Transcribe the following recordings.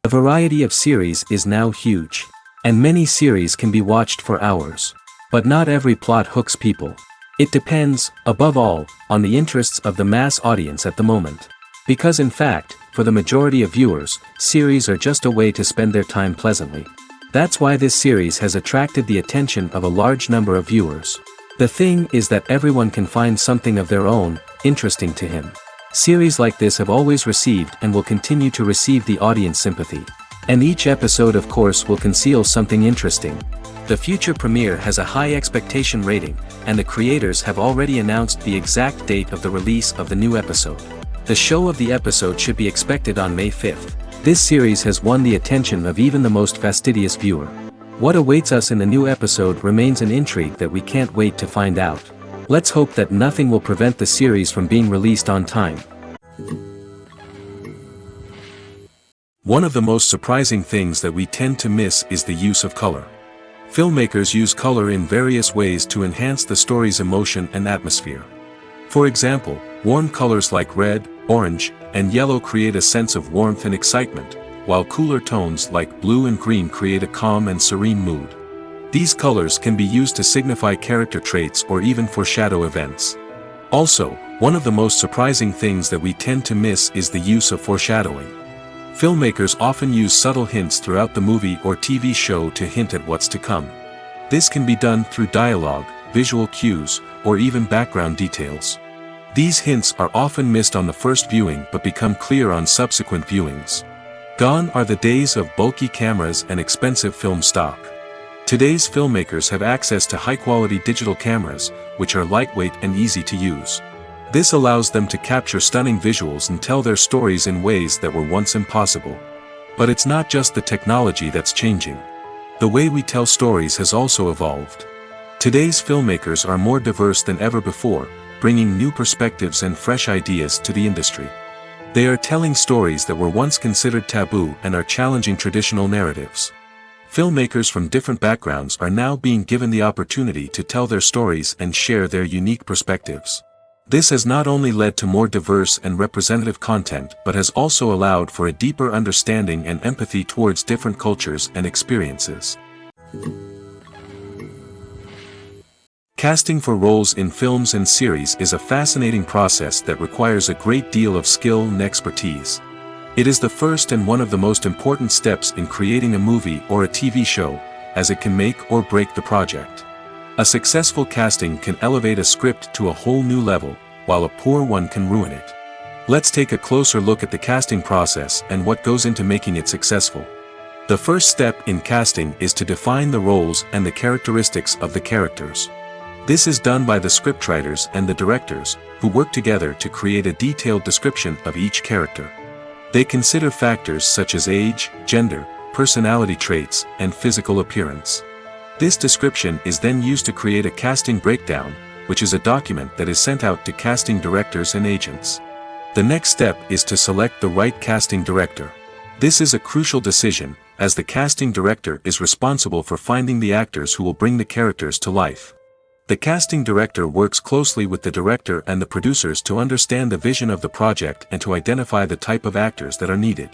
The variety of series is now huge, and many series can be watched for hours. But not every plot hooks people. It depends, above all, on the interests of the mass audience at the moment. Because in fact, for the majority of viewers, series are just a way to spend their time pleasantly. That's why this series has attracted the attention of a large number of viewers. The thing is that everyone can find something of their own, interesting to him. Series like this have always received and will continue to receive the audience sympathy. And each episode of course will conceal something interesting. The future premiere has a high expectation rating, and the creators have already announced the exact date of the release of the new episode. The show of the episode should be expected on May 5th. This series has won the attention of even the most fastidious viewer. What awaits us in the new episode remains an intrigue that we can't wait to find out. Let's hope that nothing will prevent the series from being released on time. One of the most surprising things that we tend to miss is the use of color. Filmmakers use color in various ways to enhance the story's emotion and atmosphere. For example, warm colors like red, orange, and yellow create a sense of warmth and excitement, while cooler tones like blue and green create a calm and serene mood. These colors can be used to signify character traits or even foreshadow events. Also, one of the most surprising things that we tend to miss is the use of foreshadowing. Filmmakers often use subtle hints throughout the movie or TV show to hint at what's to come. This can be done through dialogue, visual cues, or even background details. These hints are often missed on the first viewing but become clear on subsequent viewings. Gone are the days of bulky cameras and expensive film stock. Today's filmmakers have access to high-quality digital cameras, which are lightweight and easy to use. This allows them to capture stunning visuals and tell their stories in ways that were once impossible. But it's not just the technology that's changing. The way we tell stories has also evolved. Today's filmmakers are more diverse than ever before, bringing new perspectives and fresh ideas to the industry. They are telling stories that were once considered taboo and are challenging traditional narratives. Filmmakers from different backgrounds are now being given the opportunity to tell their stories and share their unique perspectives. This has not only led to more diverse and representative content but has also allowed for a deeper understanding and empathy towards different cultures and experiences. Casting for roles in films and series is a fascinating process that requires a great deal of skill and expertise. It is the first and one of the most important steps in creating a movie or a TV show, as it can make or break the project. A successful casting can elevate a script to a whole new level, while a poor one can ruin it. Let's take a closer look at the casting process and what goes into making it successful. The first step in casting is to define the roles and the characteristics of the characters. This is done by the scriptwriters and the directors, who work together to create a detailed description of each character. They consider factors such as age, gender, personality traits, and physical appearance. This description is then used to create a casting breakdown, which is a document that is sent out to casting directors and agents. The next step is to select the right casting director. This is a crucial decision, as the casting director is responsible for finding the actors who will bring the characters to life. The casting director works closely with the director and the producers to understand the vision of the project and to identify the type of actors that are needed.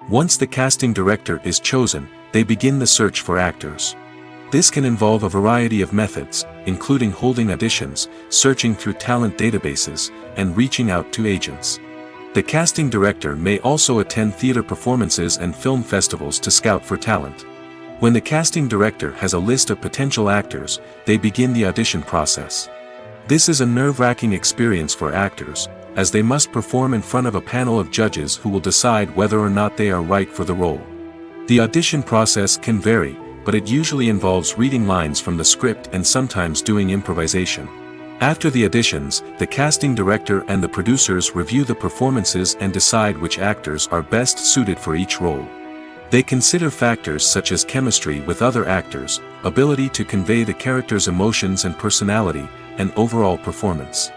Once the casting director is chosen, they begin the search for actors. This can involve a variety of methods, including holding auditions, searching through talent databases, and reaching out to agents. The casting director may also attend theater performances and film festivals to scout for talent. When the casting director has a list of potential actors, they begin the audition process. This is a nerve-wracking experience for actors, as they must perform in front of a panel of judges who will decide whether or not they are right for the role. The audition process can vary, but it usually involves reading lines from the script and sometimes doing improvisation. After the auditions, the casting director and the producers review the performances and decide which actors are best suited for each role. They consider factors such as chemistry with other actors, ability to convey the character's emotions and personality, and overall performance.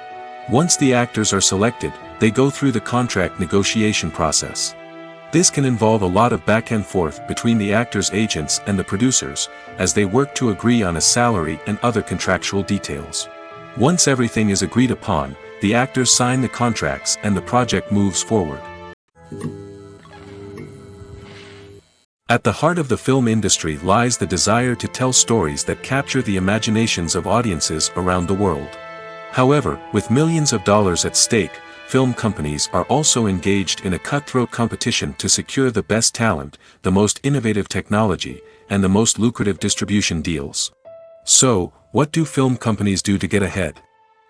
Once the actors are selected, they go through the contract negotiation process. This can involve a lot of back and forth between the actors' agents and the producers, as they work to agree on a salary and other contractual details. Once everything is agreed upon, the actors sign the contracts and the project moves forward. At the heart of the film industry lies the desire to tell stories that capture the imaginations of audiences around the world. However, with millions of dollars at stake, film companies are also engaged in a cutthroat competition to secure the best talent, the most innovative technology, and the most lucrative distribution deals. So, what do film companies do to get ahead?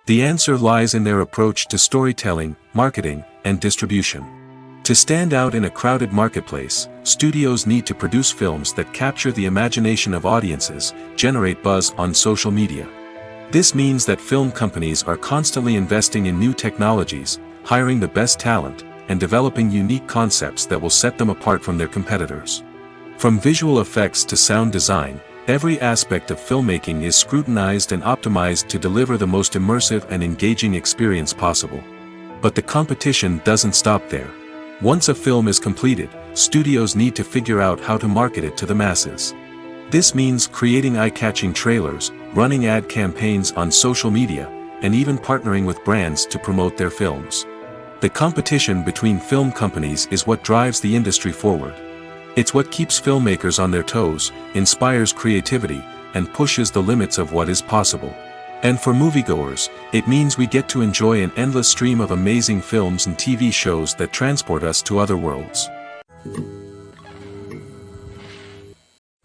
The answer lies in their approach to storytelling, marketing, and distribution. To stand out in a crowded marketplace, studios need to produce films that capture the imagination of audiences, generate buzz on social media. This means that film companies are constantly investing in new technologies, hiring the best talent, and developing unique concepts that will set them apart from their competitors. From visual effects to sound design, every aspect of filmmaking is scrutinized and optimized to deliver the most immersive and engaging experience possible. But the competition doesn't stop there. Once a film is completed, studios need to figure out how to market it to the masses. This means creating eye-catching trailers, running ad campaigns on social media, and even partnering with brands to promote their films. The competition between film companies is what drives the industry forward. It's what keeps filmmakers on their toes, inspires creativity, and pushes the limits of what is possible. And for moviegoers, it means we get to enjoy an endless stream of amazing films and TV shows that transport us to other worlds.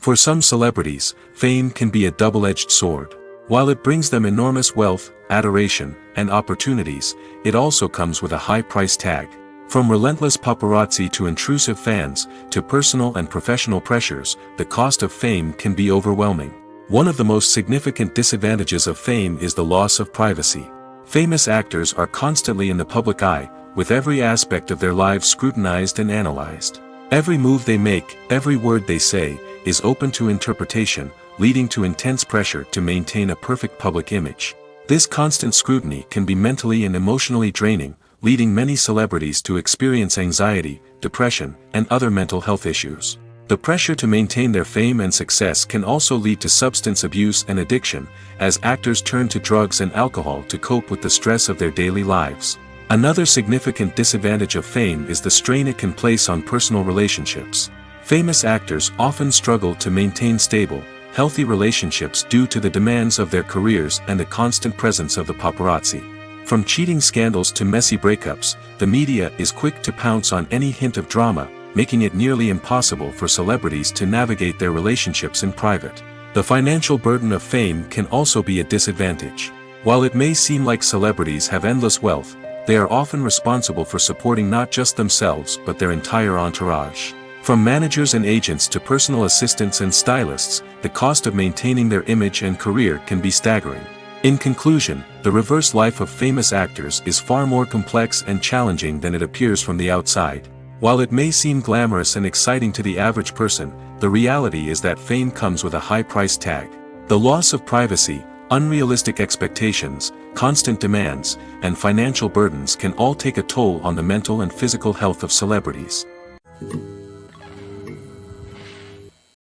For some celebrities, fame can be a double-edged sword. While it brings them enormous wealth, adoration, and opportunities, it also comes with a high price tag. From relentless paparazzi to intrusive fans, to personal and professional pressures, the cost of fame can be overwhelming. One of the most significant disadvantages of fame is the loss of privacy. Famous actors are constantly in the public eye, with every aspect of their lives scrutinized and analyzed. Every move they make, every word they say, is open to interpretation, leading to intense pressure to maintain a perfect public image. This constant scrutiny can be mentally and emotionally draining, leading many celebrities to experience anxiety, depression, and other mental health issues. The pressure to maintain their fame and success can also lead to substance abuse and addiction, as actors turn to drugs and alcohol to cope with the stress of their daily lives. Another significant disadvantage of fame is the strain it can place on personal relationships. Famous actors often struggle to maintain stable, healthy relationships due to the demands of their careers and the constant presence of the paparazzi. From cheating scandals to messy breakups, the media is quick to pounce on any hint of drama, making it nearly impossible for celebrities to navigate their relationships in private. The financial burden of fame can also be a disadvantage. While it may seem like celebrities have endless wealth, they are often responsible for supporting not just themselves but their entire entourage. From managers and agents to personal assistants and stylists, the cost of maintaining their image and career can be staggering. In conclusion, the reverse life of famous actors is far more complex and challenging than it appears from the outside. While it may seem glamorous and exciting to the average person, the reality is that fame comes with a high price tag. The loss of privacy, unrealistic expectations, constant demands, and financial burdens can all take a toll on the mental and physical health of celebrities.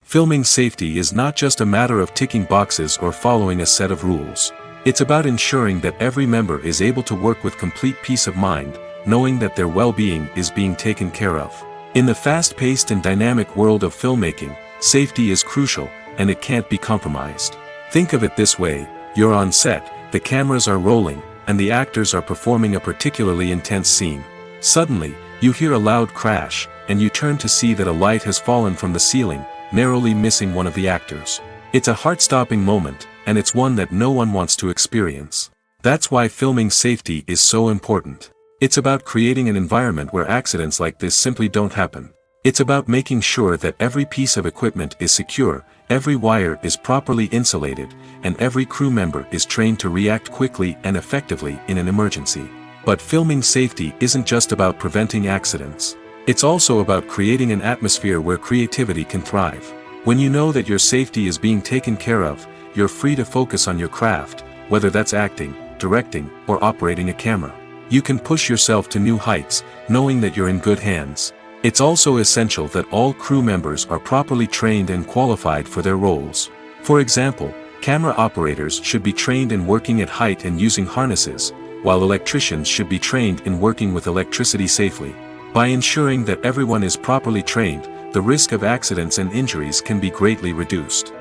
Filming safety is not just a matter of ticking boxes or following a set of rules. It's about ensuring that every member is able to work with complete peace of mind, knowing that their well-being is being taken care of. In the fast-paced and dynamic world of filmmaking, safety is crucial, and it can't be compromised. Think of it this way: you're on set, the cameras are rolling, and the actors are performing a particularly intense scene. Suddenly, you hear a loud crash, and you turn to see that a light has fallen from the ceiling, narrowly missing one of the actors. It's a heart-stopping moment, and it's one that no one wants to experience. That's why filming safety is so important. It's about creating an environment where accidents like this simply don't happen. It's about making sure that every piece of equipment is secure, every wire is properly insulated, and every crew member is trained to react quickly and effectively in an emergency. But filming safety isn't just about preventing accidents. It's also about creating an atmosphere where creativity can thrive. When you know that your safety is being taken care of, you're free to focus on your craft, whether that's acting, directing, or operating a camera. You can push yourself to new heights, knowing that you're in good hands. It's also essential that all crew members are properly trained and qualified for their roles. For example, camera operators should be trained in working at height and using harnesses, while electricians should be trained in working with electricity safely. By ensuring that everyone is properly trained, the risk of accidents and injuries can be greatly reduced.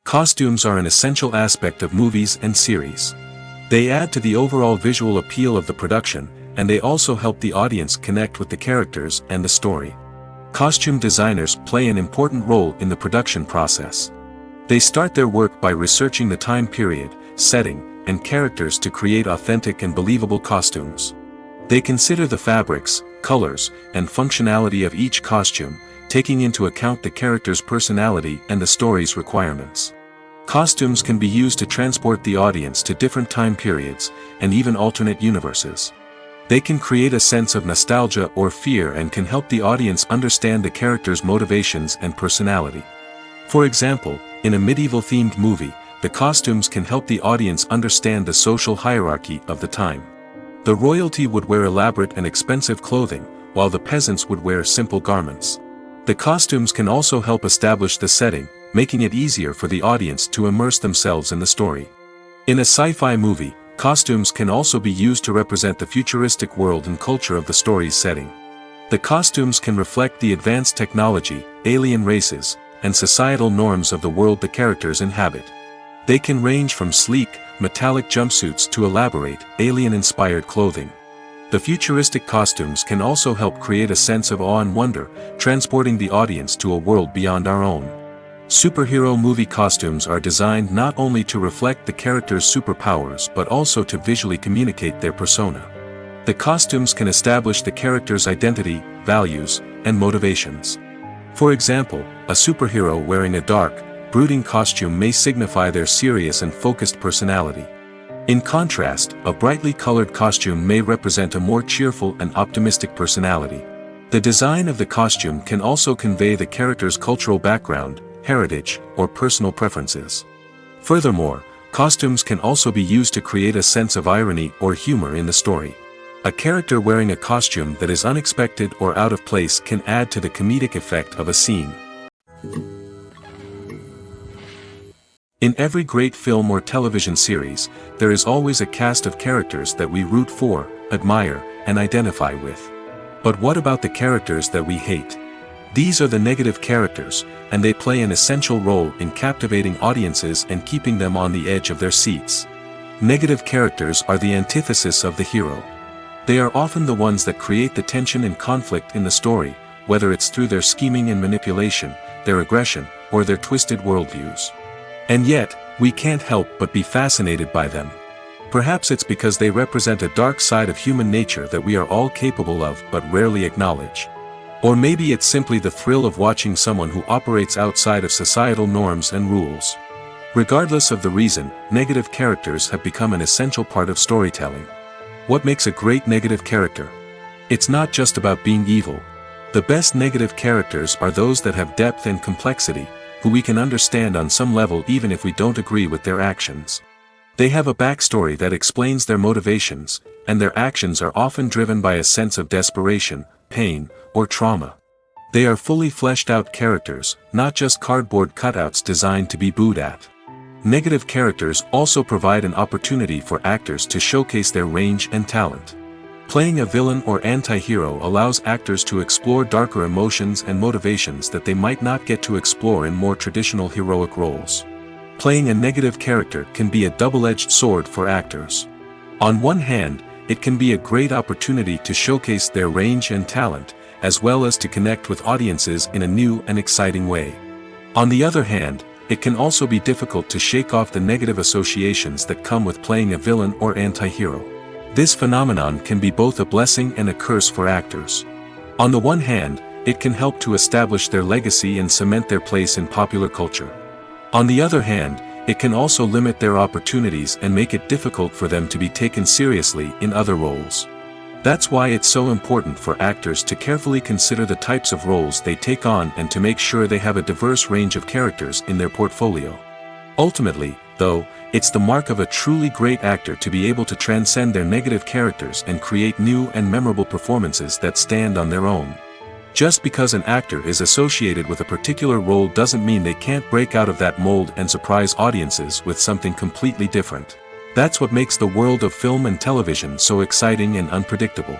Costumes are an essential aspect of movies and series. They add to the overall visual appeal of the production, and they also help the audience connect with the characters and the story. Costume designers play an important role in the production process. They start their work by researching the time period, setting, and characters to create authentic and believable costumes. They consider the fabrics, colors, and functionality of each costume, taking into account the character's personality and the story's requirements. Costumes can be used to transport the audience to different time periods, and even alternate universes. They can create a sense of nostalgia or fear and can help the audience understand the character's motivations and personality. For example, in a medieval-themed movie, the costumes can help the audience understand the social hierarchy of the time. The royalty would wear elaborate and expensive clothing, while the peasants would wear simple garments. The costumes can also help establish the setting, making it easier for the audience to immerse themselves in the story. In a sci-fi movie, costumes can also be used to represent the futuristic world and culture of the story's setting. The costumes can reflect the advanced technology, alien races, and societal norms of the world the characters inhabit. They can range from sleek, metallic jumpsuits to elaborate, alien-inspired clothing. The futuristic costumes can also help create a sense of awe and wonder, transporting the audience to a world beyond our own. Superhero movie costumes are designed not only to reflect the character's superpowers but also to visually communicate their persona. The costumes can establish the character's identity, values, and motivations. For example, a superhero wearing a dark, brooding costume may signify their serious and focused personality. In contrast, a brightly colored costume may represent a more cheerful and optimistic personality. The design of the costume can also convey the character's cultural background, heritage, or personal preferences. Furthermore, costumes can also be used to create a sense of irony or humor in the story. A character wearing a costume that is unexpected or out of place can add to the comedic effect of a scene. In every great film or television series, there is always a cast of characters that we root for, admire, and identify with. But what about the characters that we hate? These are the negative characters, and they play an essential role in captivating audiences and keeping them on the edge of their seats. Negative characters are the antithesis of the hero. They are often the ones that create the tension and conflict in the story, whether it's through their scheming and manipulation, their aggression, or their twisted worldviews. And yet, we can't help but be fascinated by them. Perhaps it's because they represent a dark side of human nature that we are all capable of but rarely acknowledge. Or maybe it's simply the thrill of watching someone who operates outside of societal norms and rules. Regardless of the reason, negative characters have become an essential part of storytelling. What makes a great negative character? It's not just about being evil. The best negative characters are those that have depth and complexity, who we can understand on some level even if we don't agree with their actions. They have a backstory that explains their motivations, and their actions are often driven by a sense of desperation, pain, or trauma. They are fully fleshed out characters, not just cardboard cutouts designed to be booed at. Negative characters also provide an opportunity for actors to showcase their range and talent. Playing a villain or anti-hero allows actors to explore darker emotions and motivations that they might not get to explore in more traditional heroic roles. Playing a negative character can be a double-edged sword for actors. On one hand, it can be a great opportunity to showcase their range and talent, as well as to connect with audiences in a new and exciting way. On the other hand, it can also be difficult to shake off the negative associations that come with playing a villain or anti-hero. This phenomenon can be both a blessing and a curse for actors. On the one hand, it can help to establish their legacy and cement their place in popular culture. On the other hand, it can also limit their opportunities and make it difficult for them to be taken seriously in other roles. That's why it's so important for actors to carefully consider the types of roles they take on and to make sure they have a diverse range of characters in their portfolio. Ultimately, though, it's the mark of a truly great actor to be able to transcend their negative characters and create new and memorable performances that stand on their own. Just because an actor is associated with a particular role doesn't mean they can't break out of that mold and surprise audiences with something completely different. That's what makes the world of film and television so exciting and unpredictable.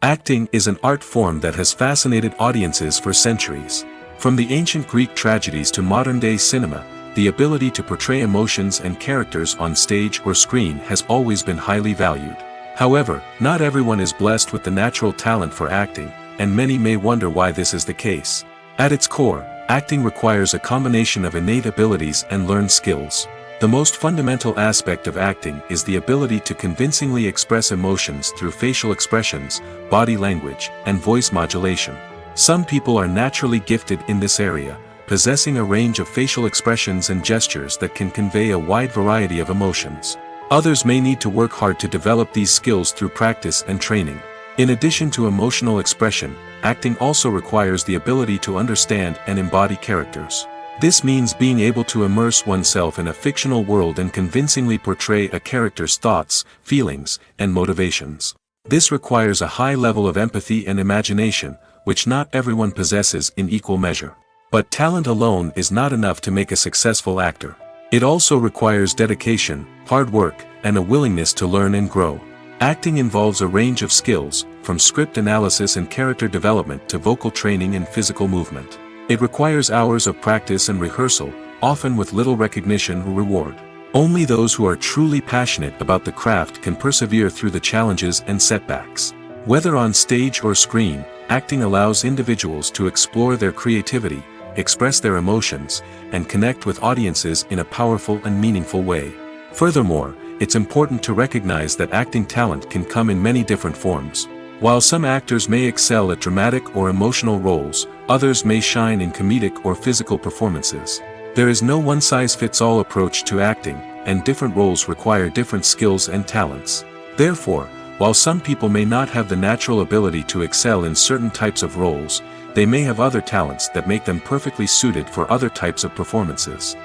Acting is an art form that has fascinated audiences for centuries. From the ancient Greek tragedies to modern-day cinema, the ability to portray emotions and characters on stage or screen has always been highly valued. However, not everyone is blessed with the natural talent for acting, and many may wonder why this is the case. At its core, acting requires a combination of innate abilities and learned skills. The most fundamental aspect of acting is the ability to convincingly express emotions through facial expressions, body language, and voice modulation. Some people are naturally gifted in this area, possessing a range of facial expressions and gestures that can convey a wide variety of emotions. Others may need to work hard to develop these skills through practice and training. In addition to emotional expression, acting also requires the ability to understand and embody characters. This means being able to immerse oneself in a fictional world and convincingly portray a character's thoughts, feelings, and motivations. This requires a high level of empathy and imagination, which not everyone possesses in equal measure. But talent alone is not enough to make a successful actor. It also requires dedication, hard work, and a willingness to learn and grow. Acting involves a range of skills, from script analysis and character development to vocal training and physical movement. It requires hours of practice and rehearsal, often with little recognition or reward. Only those who are truly passionate about the craft can persevere through the challenges and setbacks. Whether on stage or screen, acting allows individuals to explore their creativity, express their emotions, and connect with audiences in a powerful and meaningful way. Furthermore, it's important to recognize that acting talent can come in many different forms. While some actors may excel at dramatic or emotional roles, others may shine in comedic or physical performances. There is no one-size-fits-all approach to acting, and different roles require different skills and talents. Therefore, while some people may not have the natural ability to excel in certain types of roles, they may have other talents that make them perfectly suited for other types of performances.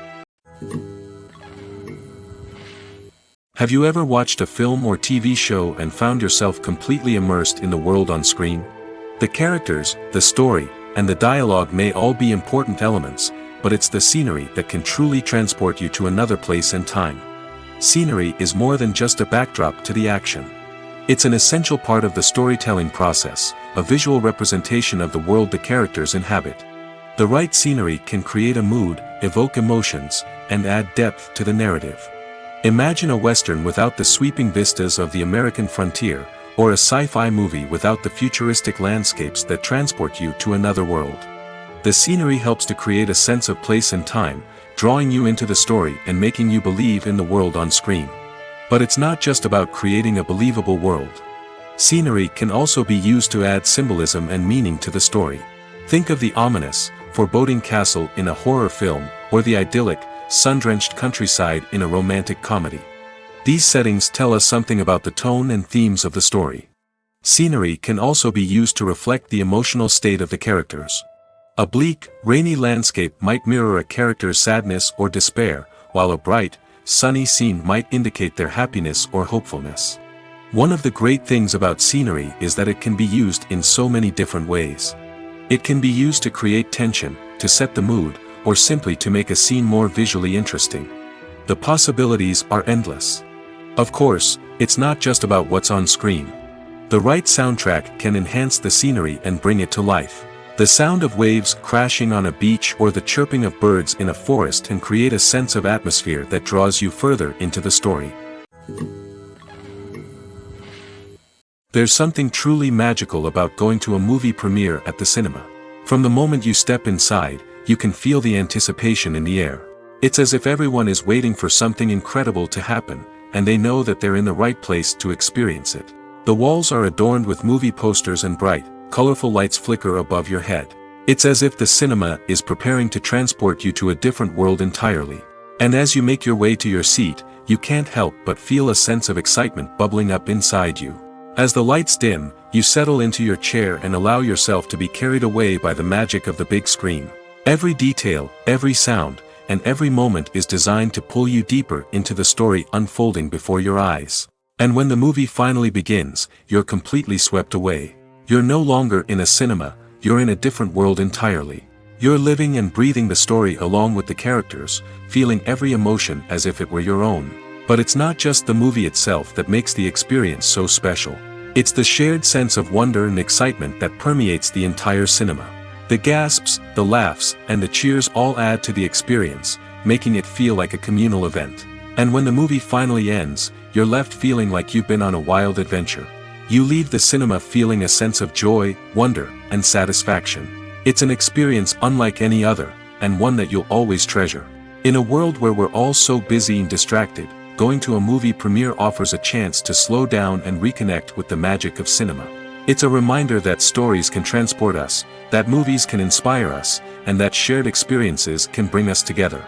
Have you ever watched a film or TV show and found yourself completely immersed in the world on screen? The characters, the story, and the dialogue may all be important elements, but it's the scenery that can truly transport you to another place and time. Scenery is more than just a backdrop to the action. It's an essential part of the storytelling process, a visual representation of the world the characters inhabit. The right scenery can create a mood, evoke emotions, and add depth to the narrative. Imagine a Western without the sweeping vistas of the American frontier, or a sci-fi movie without the futuristic landscapes that transport you to another world. The scenery helps to create a sense of place and time, drawing you into the story and making you believe in the world on screen. But it's not just about creating a believable world. Scenery can also be used to add symbolism and meaning to the story. Think of the ominous, foreboding castle in a horror film, or the idyllic, sun-drenched countryside in a romantic comedy. These settings tell us something about the tone and themes of the story. Scenery can also be used to reflect the emotional state of the characters. A bleak, rainy landscape might mirror a character's sadness or despair, while a bright, sunny scene might indicate their happiness or hopefulness. One of the great things about scenery is that it can be used in so many different ways. It can be used to create tension, to set the mood, or simply to make a scene more visually interesting. The possibilities are endless. Of course, it's not just about what's on screen. The right soundtrack can enhance the scenery and bring it to life. The sound of waves crashing on a beach or the chirping of birds in a forest can create a sense of atmosphere that draws you further into the story. There's something truly magical about going to a movie premiere at the cinema. From the moment you step inside, you can feel the anticipation in the air. It's as if everyone is waiting for something incredible to happen, and they know that they're in the right place to experience it. The walls are adorned with movie posters and bright, colorful lights flicker above your head. It's as if the cinema is preparing to transport you to a different world entirely. And as you make your way to your seat, you can't help but feel a sense of excitement bubbling up inside you. As the lights dim, you settle into your chair and allow yourself to be carried away by the magic of the big screen. Every detail, every sound, and every moment is designed to pull you deeper into the story unfolding before your eyes. And when the movie finally begins, you're completely swept away. You're no longer in a cinema, you're in a different world entirely. You're living and breathing the story along with the characters, feeling every emotion as if it were your own. But it's not just the movie itself that makes the experience so special. It's the shared sense of wonder and excitement that permeates the entire cinema. The gasps, the laughs, and the cheers all add to the experience, making it feel like a communal event. And when the movie finally ends, you're left feeling like you've been on a wild adventure. You leave the cinema feeling a sense of joy, wonder, and satisfaction. It's an experience unlike any other, and one that you'll always treasure. In a world where we're all so busy and distracted, going to a movie premiere offers a chance to slow down and reconnect with the magic of cinema. It's a reminder that stories can transport us, that movies can inspire us, and that shared experiences can bring us together.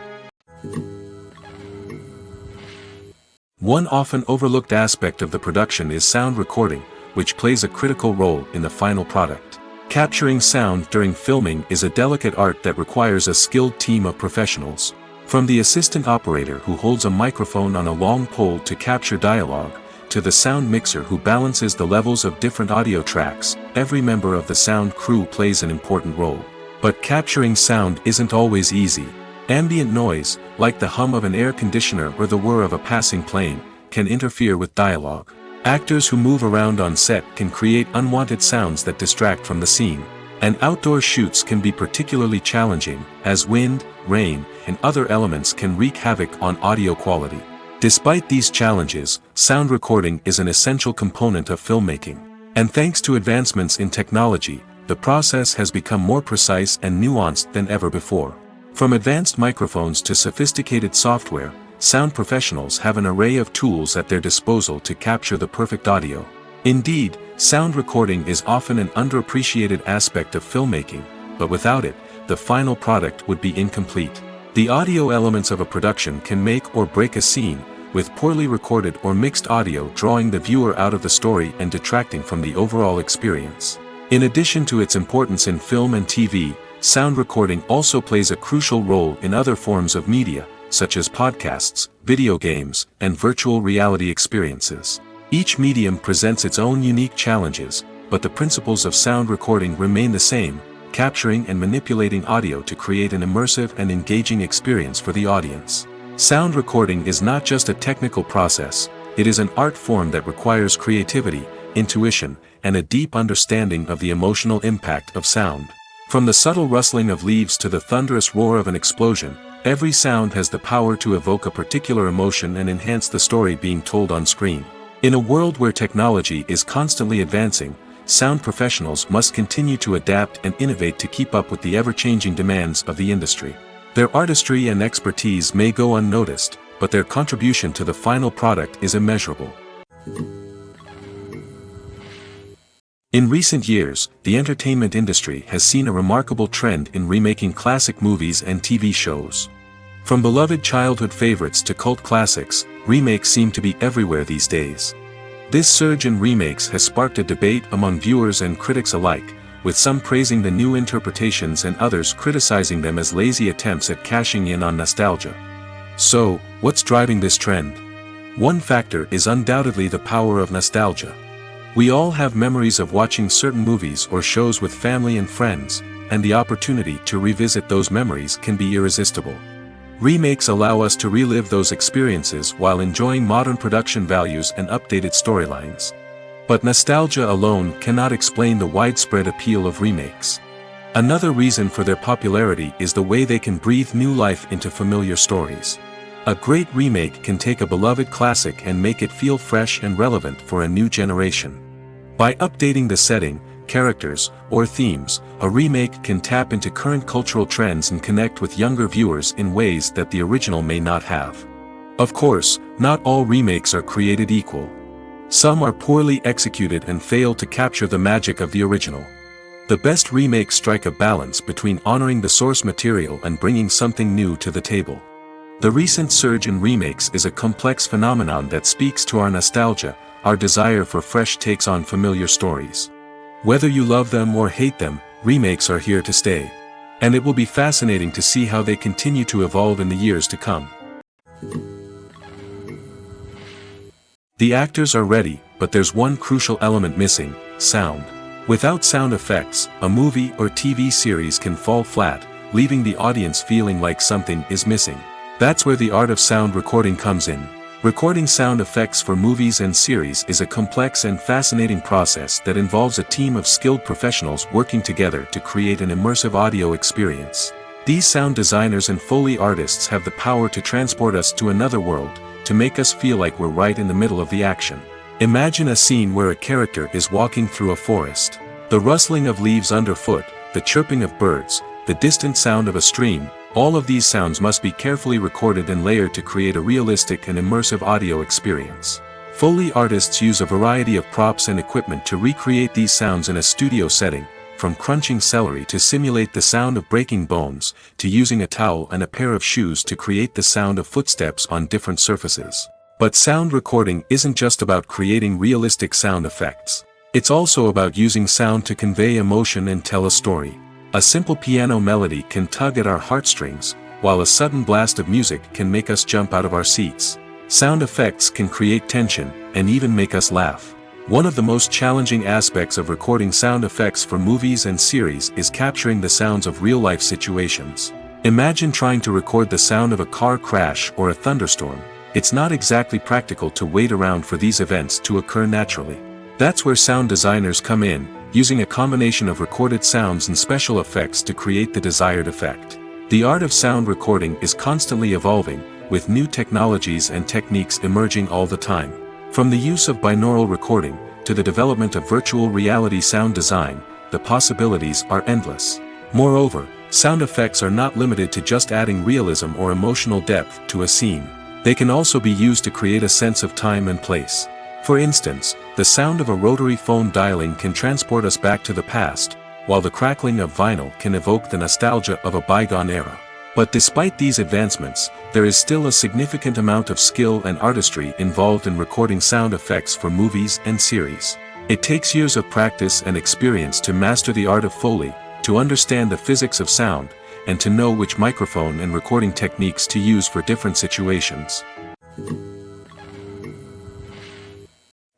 One often overlooked aspect of the production is sound recording, which plays a critical role in the final product. Capturing sound during filming is a delicate art that requires a skilled team of professionals. From the assistant operator who holds a microphone on a long pole to capture dialogue, to the sound mixer who balances the levels of different audio tracks, every member of the sound crew plays an important role. But capturing sound isn't always easy. Ambient noise, like the hum of an air conditioner or the whir of a passing plane, can interfere with dialogue. Actors who move around on set can create unwanted sounds that distract from the scene. And outdoor shoots can be particularly challenging, as wind, rain, and other elements can wreak havoc on audio quality. Despite these challenges, sound recording is an essential component of filmmaking. And thanks to advancements in technology, the process has become more precise and nuanced than ever before. From advanced microphones to sophisticated software, sound professionals have an array of tools at their disposal to capture the perfect audio. Indeed, sound recording is often an underappreciated aspect of filmmaking, but without it, the final product would be incomplete. The audio elements of a production can make or break a scene, with poorly recorded or mixed audio drawing the viewer out of the story and detracting from the overall experience. In addition to its importance in film and TV, sound recording also plays a crucial role in other forms of media, such as podcasts, video games, and virtual reality experiences. Each medium presents its own unique challenges, but the principles of sound recording remain the same, capturing and manipulating audio to create an immersive and engaging experience for the audience. Sound recording is not just a technical process, it is an art form that requires creativity, intuition, and a deep understanding of the emotional impact of sound. From the subtle rustling of leaves to the thunderous roar of an explosion, every sound has the power to evoke a particular emotion and enhance the story being told on screen. In a world where technology is constantly advancing, sound professionals must continue to adapt and innovate to keep up with the ever-changing demands of the industry. Their artistry and expertise may go unnoticed, but their contribution to the final product is immeasurable. In recent years, the entertainment industry has seen a remarkable trend in remaking classic movies and TV shows. From beloved childhood favorites to cult classics, remakes seem to be everywhere these days. This surge in remakes has sparked a debate among viewers and critics alike, with some praising the new interpretations and others criticizing them as lazy attempts at cashing in on nostalgia. So, what's driving this trend? One factor is undoubtedly the power of nostalgia. We all have memories of watching certain movies or shows with family and friends, and the opportunity to revisit those memories can be irresistible. Remakes allow us to relive those experiences while enjoying modern production values and updated storylines. But nostalgia alone cannot explain the widespread appeal of remakes. Another reason for their popularity is the way they can breathe new life into familiar stories. A great remake can take a beloved classic and make it feel fresh and relevant for a new generation. By updating the setting, characters, or themes, a remake can tap into current cultural trends and connect with younger viewers in ways that the original may not have. Of course, not all remakes are created equal. Some are poorly executed and fail to capture the magic of the original. The best remakes strike a balance between honoring the source material and bringing something new to the table. The recent surge in remakes is a complex phenomenon that speaks to our nostalgia, our desire for fresh takes on familiar stories. Whether you love them or hate them, remakes are here to stay. And it will be fascinating to see how they continue to evolve in the years to come. The actors are ready, but there's one crucial element missing: sound. Without sound effects, a movie or TV series can fall flat, leaving the audience feeling like something is missing. That's where the art of sound recording comes in. Recording sound effects for movies and series is a complex and fascinating process that involves a team of skilled professionals working together to create an immersive audio experience. These sound designers and Foley artists have the power to transport us to another world, to make us feel like we're right in the middle of the action. Imagine a scene where a character is walking through a forest. The rustling of leaves underfoot, the chirping of birds, the distant sound of a stream, all of these sounds must be carefully recorded and layered to create a realistic and immersive audio experience. Foley artists use a variety of props and equipment to recreate these sounds in a studio setting, from crunching celery to simulate the sound of breaking bones, to using a towel and a pair of shoes to create the sound of footsteps on different surfaces. But sound recording isn't just about creating realistic sound effects. It's also about using sound to convey emotion and tell a story. A simple piano melody can tug at our heartstrings, while a sudden blast of music can make us jump out of our seats. Sound effects can create tension, and even make us laugh. One of the most challenging aspects of recording sound effects for movies and series is capturing the sounds of real-life situations. Imagine trying to record the sound of a car crash or a thunderstorm. It's not exactly practical to wait around for these events to occur naturally. That's where sound designers come in, using a combination of recorded sounds and special effects to create the desired effect. The art of sound recording is constantly evolving, with new technologies and techniques emerging all the time. From the use of binaural recording, to the development of virtual reality sound design, the possibilities are endless. Moreover, sound effects are not limited to just adding realism or emotional depth to a scene. They can also be used to create a sense of time and place. For instance, the sound of a rotary phone dialing can transport us back to the past, while the crackling of vinyl can evoke the nostalgia of a bygone era. But despite these advancements, there is still a significant amount of skill and artistry involved in recording sound effects for movies and series. It takes years of practice and experience to master the art of Foley, to understand the physics of sound, and to know which microphone and recording techniques to use for different situations.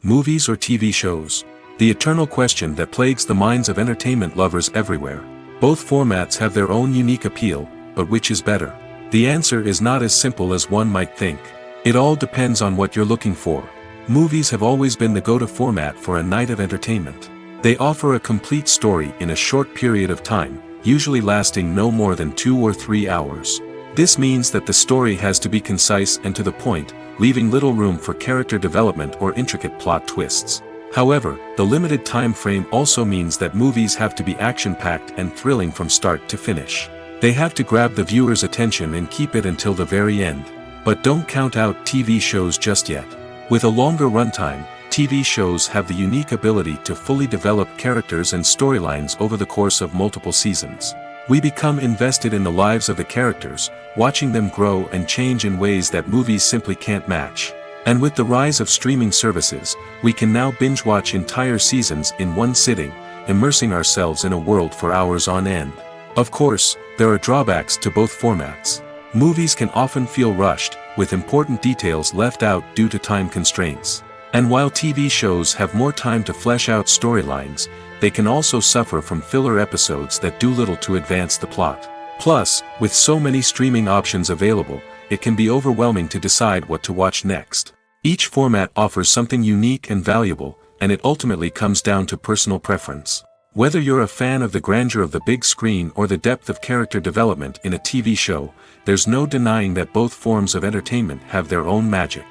Movies or TV shows? The eternal question that plagues the minds of entertainment lovers everywhere. Both formats have their own unique appeal, but which is better? The answer is not as simple as one might think. It all depends on what you're looking for. Movies have always been the go-to format for a night of entertainment. They offer a complete story in a short period of time, usually lasting no more than 2 or 3 hours. This means that the story has to be concise and to the point, leaving little room for character development or intricate plot twists. However, the limited time frame also means that movies have to be action-packed and thrilling from start to finish. They have to grab the viewer's attention and keep it until the very end. But don't count out TV shows just yet. With a longer runtime, TV shows have the unique ability to fully develop characters and storylines over the course of multiple seasons. We become invested in the lives of the characters, watching them grow and change in ways that movies simply can't match. And with the rise of streaming services, we can now binge-watch entire seasons in one sitting, immersing ourselves in a world for hours on end. Of course, there are drawbacks to both formats. Movies can often feel rushed, with important details left out due to time constraints. And while TV shows have more time to flesh out storylines, they can also suffer from filler episodes that do little to advance the plot. Plus, with so many streaming options available, it can be overwhelming to decide what to watch next. Each format offers something unique and valuable, and it ultimately comes down to personal preference. Whether you're a fan of the grandeur of the big screen or the depth of character development in a TV show, there's no denying that both forms of entertainment have their own magic.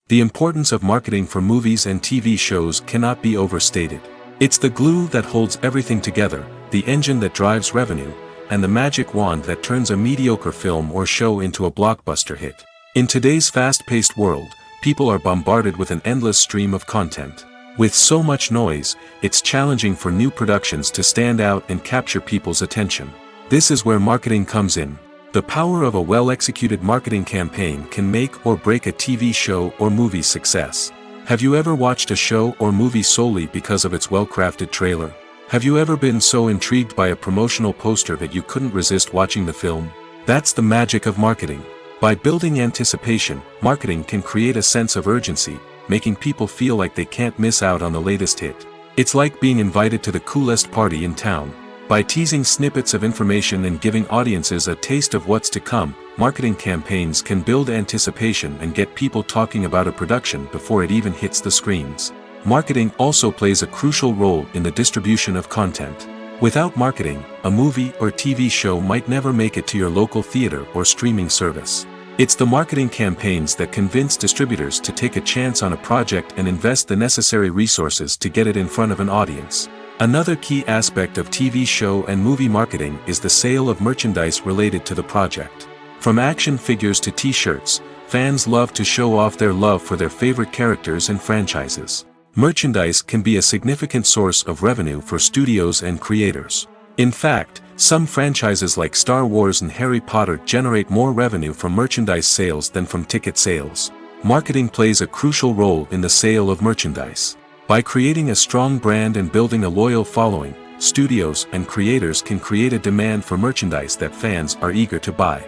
The importance of marketing for movies and TV shows cannot be overstated. It's the glue that holds everything together, the engine that drives revenue, and the magic wand that turns a mediocre film or show into a blockbuster hit. In today's fast-paced world, people are bombarded with an endless stream of content. With so much noise, it's challenging for new productions to stand out and capture people's attention. This is where marketing comes in. The power of a well-executed marketing campaign can make or break a TV show or movie's success. Have you ever watched a show or movie solely because of its well-crafted trailer? Have you ever been so intrigued by a promotional poster that you couldn't resist watching the film? That's the magic of marketing. By building anticipation, marketing can create a sense of urgency, making people feel like they can't miss out on the latest hit. It's like being invited to the coolest party in town. By teasing snippets of information and giving audiences a taste of what's to come, marketing campaigns can build anticipation and get people talking about a production before it even hits the screens. Marketing also plays a crucial role in the distribution of content. Without marketing, a movie or TV show might never make it to your local theater or streaming service. It's the marketing campaigns that convince distributors to take a chance on a project and invest the necessary resources to get it in front of an audience. Another key aspect of TV show and movie marketing is the sale of merchandise related to the project. From action figures to t-shirts, fans love to show off their love for their favorite characters and franchises. Merchandise can be a significant source of revenue for studios and creators. In fact, some franchises like Star Wars and Harry Potter generate more revenue from merchandise sales than from ticket sales. Marketing plays a crucial role in the sale of merchandise. By creating a strong brand and building a loyal following, studios and creators can create a demand for merchandise that fans are eager to buy.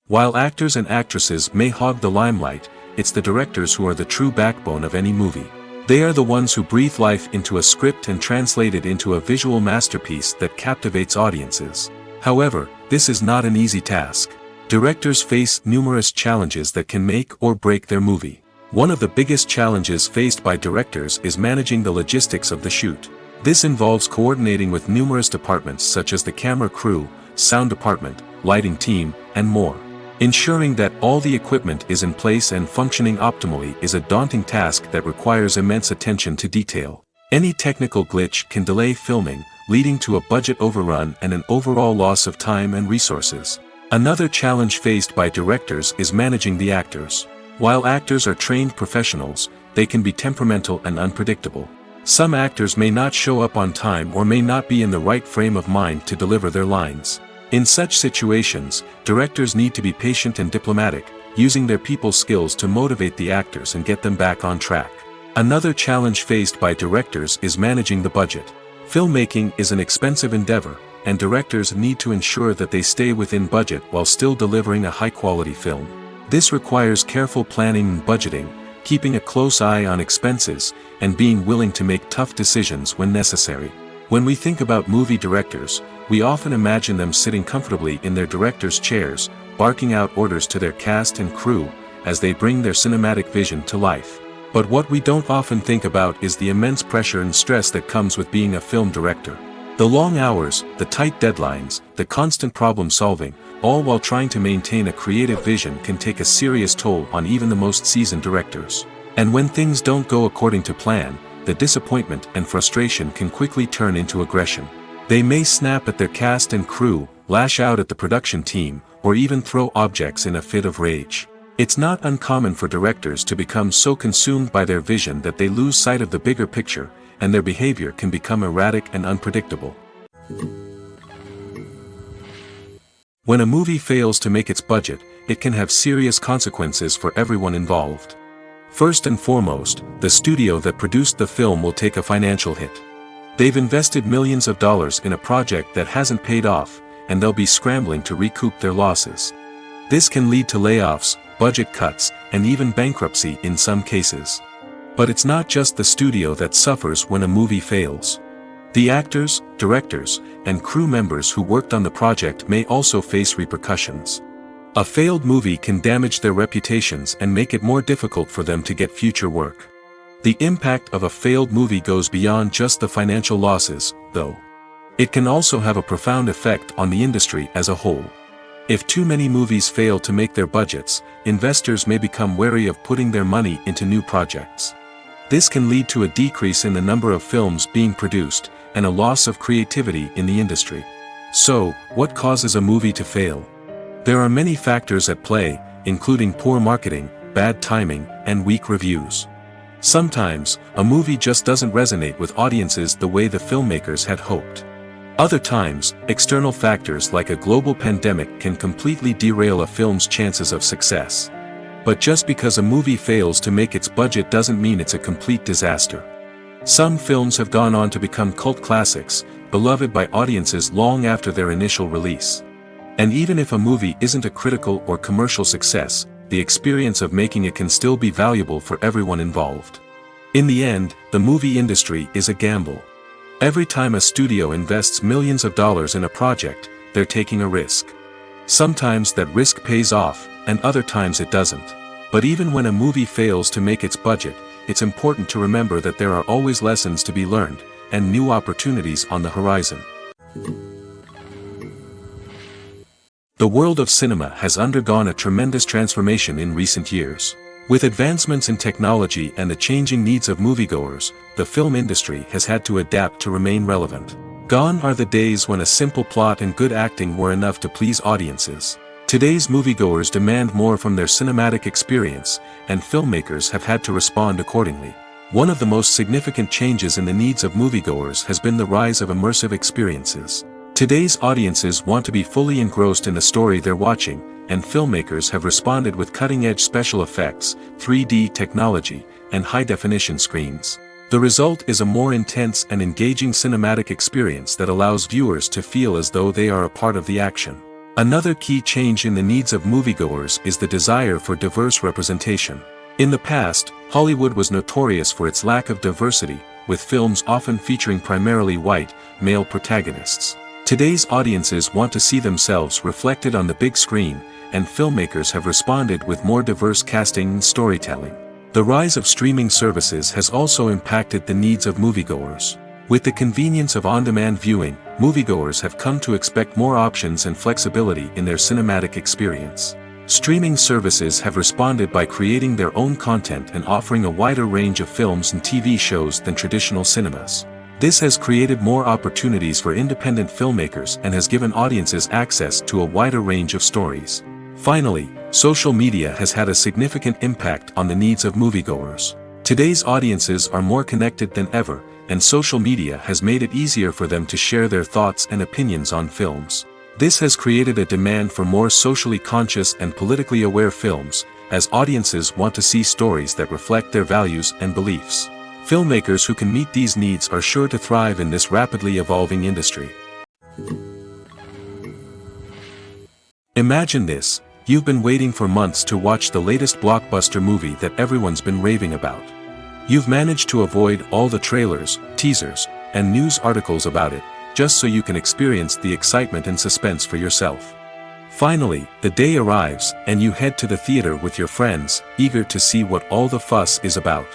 While actors and actresses may hog the limelight, it's the directors who are the true backbone of any movie. They are the ones who breathe life into a script and translate it into a visual masterpiece that captivates audiences. However, this is not an easy task. Directors face numerous challenges that can make or break their movie. One of the biggest challenges faced by directors is managing the logistics of the shoot. This involves coordinating with numerous departments such as the camera crew, sound department, lighting team, and more. Ensuring that all the equipment is in place and functioning optimally is a daunting task that requires immense attention to detail. Any technical glitch can delay filming, leading to a budget overrun and an overall loss of time and resources. Another challenge faced by directors is managing the actors. While actors are trained professionals, they can be temperamental and unpredictable. Some actors may not show up on time or may not be in the right frame of mind to deliver their lines. In such situations, directors need to be patient and diplomatic, using their people skills to motivate the actors and get them back on track. Another challenge faced by directors is managing the budget. Filmmaking is an expensive endeavor, and directors need to ensure that they stay within budget while still delivering a high-quality film. This requires careful planning and budgeting, keeping a close eye on expenses, and being willing to make tough decisions when necessary. When we think about movie directors, we often imagine them sitting comfortably in their director's chairs, barking out orders to their cast and crew, as they bring their cinematic vision to life. But what we don't often think about is the immense pressure and stress that comes with being a film director. The long hours, the tight deadlines, the constant problem solving, all while trying to maintain a creative vision can take a serious toll on even the most seasoned directors. And when things don't go according to plan, the disappointment and frustration can quickly turn into aggression. They may snap at their cast and crew, lash out at the production team, or even throw objects in a fit of rage. It's not uncommon for directors to become so consumed by their vision that they lose sight of the bigger picture, and their behavior can become erratic and unpredictable. When a movie fails to make its budget, it can have serious consequences for everyone involved. First and foremost, the studio that produced the film will take a financial hit. They've invested millions of dollars in a project that hasn't paid off, and they'll be scrambling to recoup their losses. This can lead to layoffs, budget cuts, and even bankruptcy in some cases. But it's not just the studio that suffers when a movie fails. The actors, directors, and crew members who worked on the project may also face repercussions. A failed movie can damage their reputations and make it more difficult for them to get future work. The impact of a failed movie goes beyond just the financial losses, though. It can also have a profound effect on the industry as a whole. If too many movies fail to make their budgets, investors may become wary of putting their money into new projects. This can lead to a decrease in the number of films being produced, and a loss of creativity in the industry. So, what causes a movie to fail? There are many factors at play, including poor marketing, bad timing, and weak reviews. Sometimes, a movie just doesn't resonate with audiences the way the filmmakers had hoped. Other times, external factors like a global pandemic can completely derail a film's chances of success. But just because a movie fails to make its budget doesn't mean it's a complete disaster. Some films have gone on to become cult classics, beloved by audiences long after their initial release. And even if a movie isn't a critical or commercial success, the experience of making it can still be valuable for everyone involved. In the end, the movie industry is a gamble. Every time a studio invests millions of dollars in a project, they're taking a risk. Sometimes that risk pays off, and other times it doesn't. But even when a movie fails to make its budget, it's important to remember that there are always lessons to be learned, and new opportunities on the horizon. The world of cinema has undergone a tremendous transformation in recent years. With advancements in technology and the changing needs of moviegoers, the film industry has had to adapt to remain relevant. Gone are the days when a simple plot and good acting were enough to please audiences. Today's moviegoers demand more from their cinematic experience, and filmmakers have had to respond accordingly. One of the most significant changes in the needs of moviegoers has been the rise of immersive experiences. Today's audiences want to be fully engrossed in the story they're watching, and filmmakers have responded with cutting-edge special effects, 3D technology, and high-definition screens. The result is a more intense and engaging cinematic experience that allows viewers to feel as though they are a part of the action. Another key change in the needs of moviegoers is the desire for diverse representation. In the past, Hollywood was notorious for its lack of diversity, with films often featuring primarily white, male protagonists. Today's audiences want to see themselves reflected on the big screen, and filmmakers have responded with more diverse casting and storytelling. The rise of streaming services has also impacted the needs of moviegoers. With the convenience of on-demand viewing, moviegoers have come to expect more options and flexibility in their cinematic experience. Streaming services have responded by creating their own content and offering a wider range of films and TV shows than traditional cinemas. This has created more opportunities for independent filmmakers and has given audiences access to a wider range of stories. Finally, social media has had a significant impact on the needs of moviegoers. Today's audiences are more connected than ever, and social media has made it easier for them to share their thoughts and opinions on films. This has created a demand for more socially conscious and politically aware films, as audiences want to see stories that reflect their values and beliefs. Filmmakers who can meet these needs are sure to thrive in this rapidly evolving industry. Imagine this: you've been waiting for months to watch the latest blockbuster movie that everyone's been raving about. You've managed to avoid all the trailers, teasers, and news articles about it, just so you can experience the excitement and suspense for yourself. Finally, the day arrives, and you head to the theater with your friends, eager to see what all the fuss is about.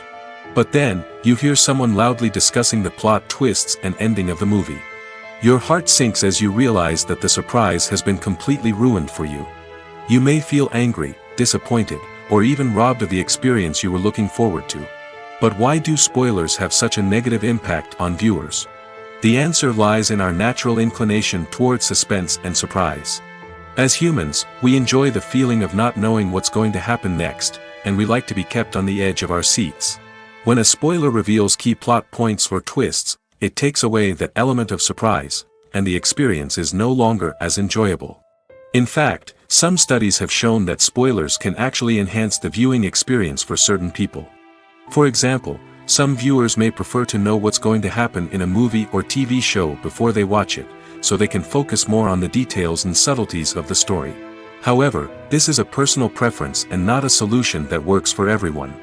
But then, you hear someone loudly discussing the plot twists and ending of the movie. Your heart sinks as you realize that the surprise has been completely ruined for you. You may feel angry, disappointed, or even robbed of the experience you were looking forward to. But why do spoilers have such a negative impact on viewers? The answer lies in our natural inclination toward suspense and surprise. As humans, we enjoy the feeling of not knowing what's going to happen next, and we like to be kept on the edge of our seats. When a spoiler reveals key plot points or twists, it takes away that element of surprise, and the experience is no longer as enjoyable. In fact, some studies have shown that spoilers can actually enhance the viewing experience for certain people. For example, some viewers may prefer to know what's going to happen in a movie or TV show before they watch it, so they can focus more on the details and subtleties of the story. However, this is a personal preference and not a solution that works for everyone.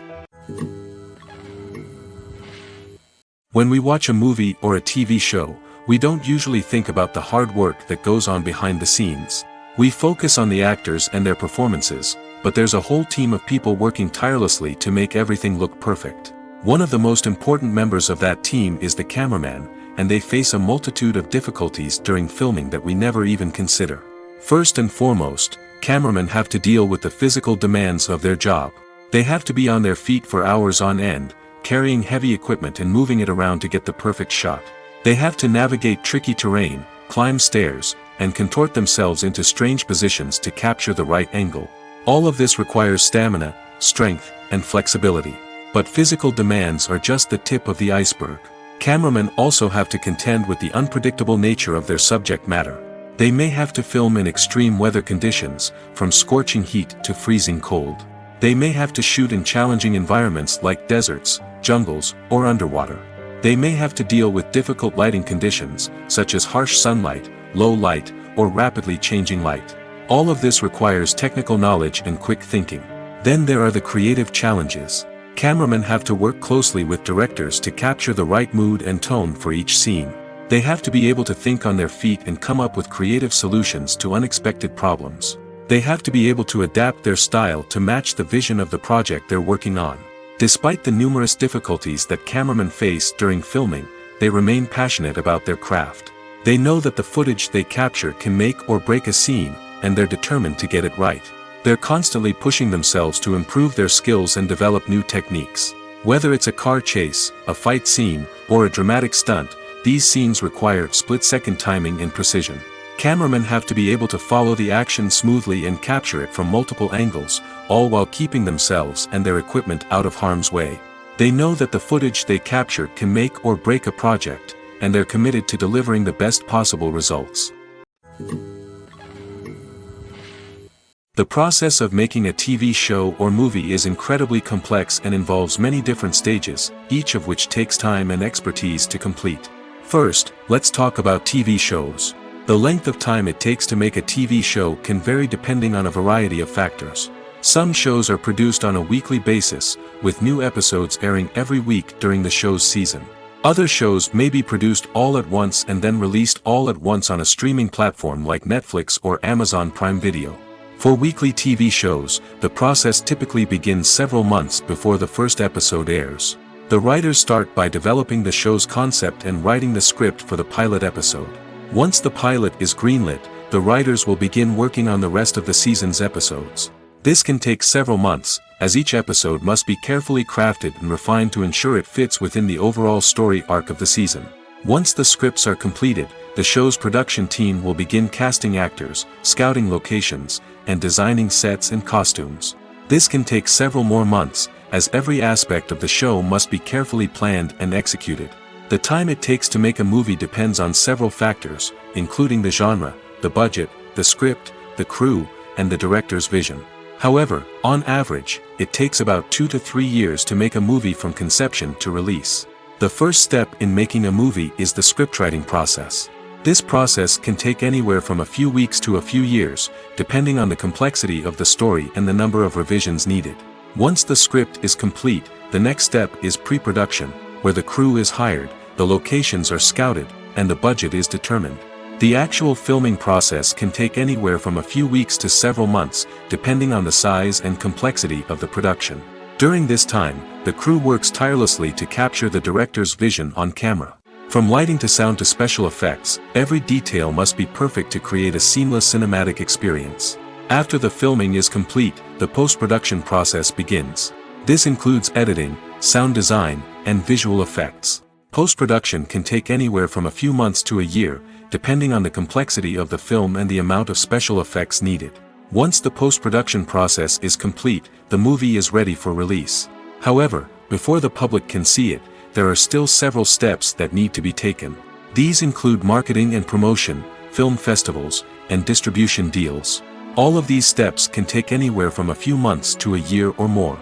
When we watch a movie or a TV show, we don't usually think about the hard work that goes on behind the scenes. We focus on the actors and their performances, but there's a whole team of people working tirelessly to make everything look perfect. One of the most important members of that team is the cameraman, and they face a multitude of difficulties during filming that we never even consider. First and foremost, cameramen have to deal with the physical demands of their job. They have to be on their feet for hours on end, carrying heavy equipment and moving it around to get the perfect shot. They have to navigate tricky terrain, climb stairs, and contort themselves into strange positions to capture the right angle. All of this requires stamina, strength, and flexibility. But physical demands are just the tip of the iceberg. Cameramen also have to contend with the unpredictable nature of their subject matter. They may have to film in extreme weather conditions, from scorching heat to freezing cold. They may have to shoot in challenging environments like deserts, jungles, or underwater. They may have to deal with difficult lighting conditions, such as harsh sunlight, low light, or rapidly changing light. All of this requires technical knowledge and quick thinking. Then there are the creative challenges. Cameramen have to work closely with directors to capture the right mood and tone for each scene. They have to be able to think on their feet and come up with creative solutions to unexpected problems. They have to be able to adapt their style to match the vision of the project they're working on. Despite the numerous difficulties that cameramen face during filming, they remain passionate about their craft. They know that the footage they capture can make or break a scene, and they're determined to get it right. They're constantly pushing themselves to improve their skills and develop new techniques. Whether it's a car chase, a fight scene, or a dramatic stunt, these scenes require split-second timing and precision. Cameramen have to be able to follow the action smoothly and capture it from multiple angles, all while keeping themselves and their equipment out of harm's way. They know that the footage they capture can make or break a project, and they're committed to delivering the best possible results. The process of making a TV show or movie is incredibly complex and involves many different stages, each of which takes time and expertise to complete. First, let's talk about TV shows. The length of time it takes to make a TV show can vary depending on a variety of factors. Some shows are produced on a weekly basis, with new episodes airing every week during the show's season. Other shows may be produced all at once and then released all at once on a streaming platform like Netflix or Amazon Prime Video. For weekly TV shows, the process typically begins several months before the first episode airs. The writers start by developing the show's concept and writing the script for the pilot episode. Once the pilot is greenlit, the writers will begin working on the rest of the season's episodes. This can take several months, as each episode must be carefully crafted and refined to ensure it fits within the overall story arc of the season. Once the scripts are completed, the show's production team will begin casting actors, scouting locations, and designing sets and costumes. This can take several more months, as every aspect of the show must be carefully planned and executed. The time it takes to make a movie depends on several factors, including the genre, the budget, the script, the crew, and the director's vision. However, on average, it takes about 2 to 3 years to make a movie from conception to release. The first step in making a movie is the scriptwriting process. This process can take anywhere from a few weeks to a few years, depending on the complexity of the story and the number of revisions needed. Once the script is complete, the next step is pre-production, where the crew is hired, the locations are scouted, and the budget is determined. The actual filming process can take anywhere from a few weeks to several months, depending on the size and complexity of the production. During this time, the crew works tirelessly to capture the director's vision on camera. From lighting to sound to special effects, every detail must be perfect to create a seamless cinematic experience. After the filming is complete, the post-production process begins. This includes editing, sound design, and visual effects. Post-production can take anywhere from a few months to a year, depending on the complexity of the film and the amount of special effects needed. Once the post-production process is complete, the movie is ready for release. However, before the public can see it, there are still several steps that need to be taken. These include marketing and promotion, film festivals, and distribution deals. All of these steps can take anywhere from a few months to a year or more.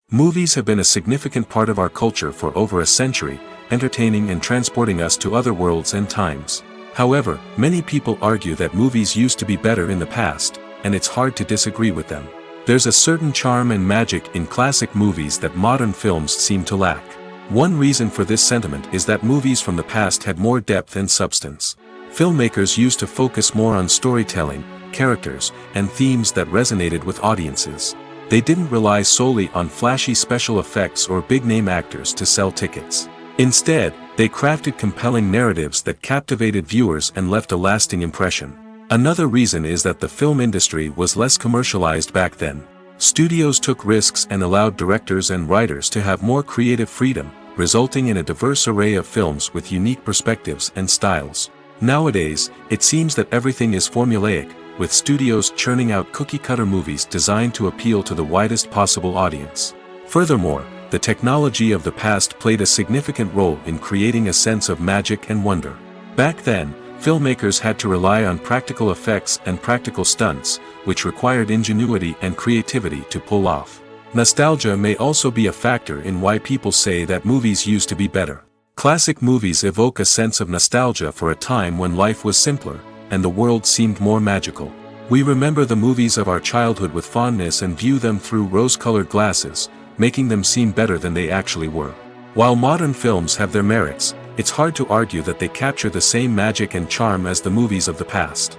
Movies have been a significant part of our culture for over a century, entertaining and transporting us to other worlds and times. However, many people argue that movies used to be better in the past, and it's hard to disagree with them. There's a certain charm and magic in classic movies that modern films seem to lack. One reason for this sentiment is that movies from the past had more depth and substance. Filmmakers used to focus more on storytelling, characters, and themes that resonated with audiences. They didn't rely solely on flashy special effects or big-name actors to sell tickets. Instead, they crafted compelling narratives that captivated viewers and left a lasting impression. Another reason is that the film industry was less commercialized back then. Studios took risks and allowed directors and writers to have more creative freedom, resulting in a diverse array of films with unique perspectives and styles. Nowadays, it seems that everything is formulaic, with studios churning out cookie-cutter movies designed to appeal to the widest possible audience. Furthermore, the technology of the past played a significant role in creating a sense of magic and wonder. Back then, filmmakers had to rely on practical effects and practical stunts, which required ingenuity and creativity to pull off. Nostalgia may also be a factor in why people say that movies used to be better. Classic movies evoke a sense of nostalgia for a time when life was simpler, and the world seemed more magical. We remember the movies of our childhood with fondness and view them through rose-colored glasses, making them seem better than they actually were. While modern films have their merits, it's hard to argue that they capture the same magic and charm as the movies of the past.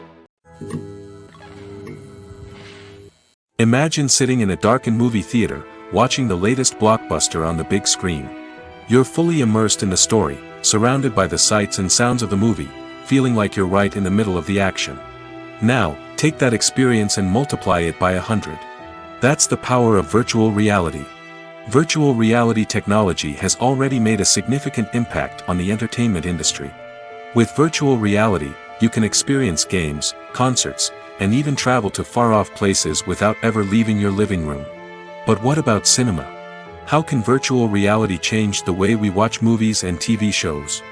Imagine sitting in a darkened movie theater, watching the latest blockbuster on the big screen. You're fully immersed in the story, surrounded by the sights and sounds of the movie, feeling like you're right in the middle of the action. Now, take that experience and multiply it by 100. That's the power of virtual reality. Virtual reality technology has already made a significant impact on the entertainment industry. With virtual reality, you can experience games, concerts, and even travel to far-off places without ever leaving your living room. But what about cinema? How can virtual reality change the way we watch movies and TV shows?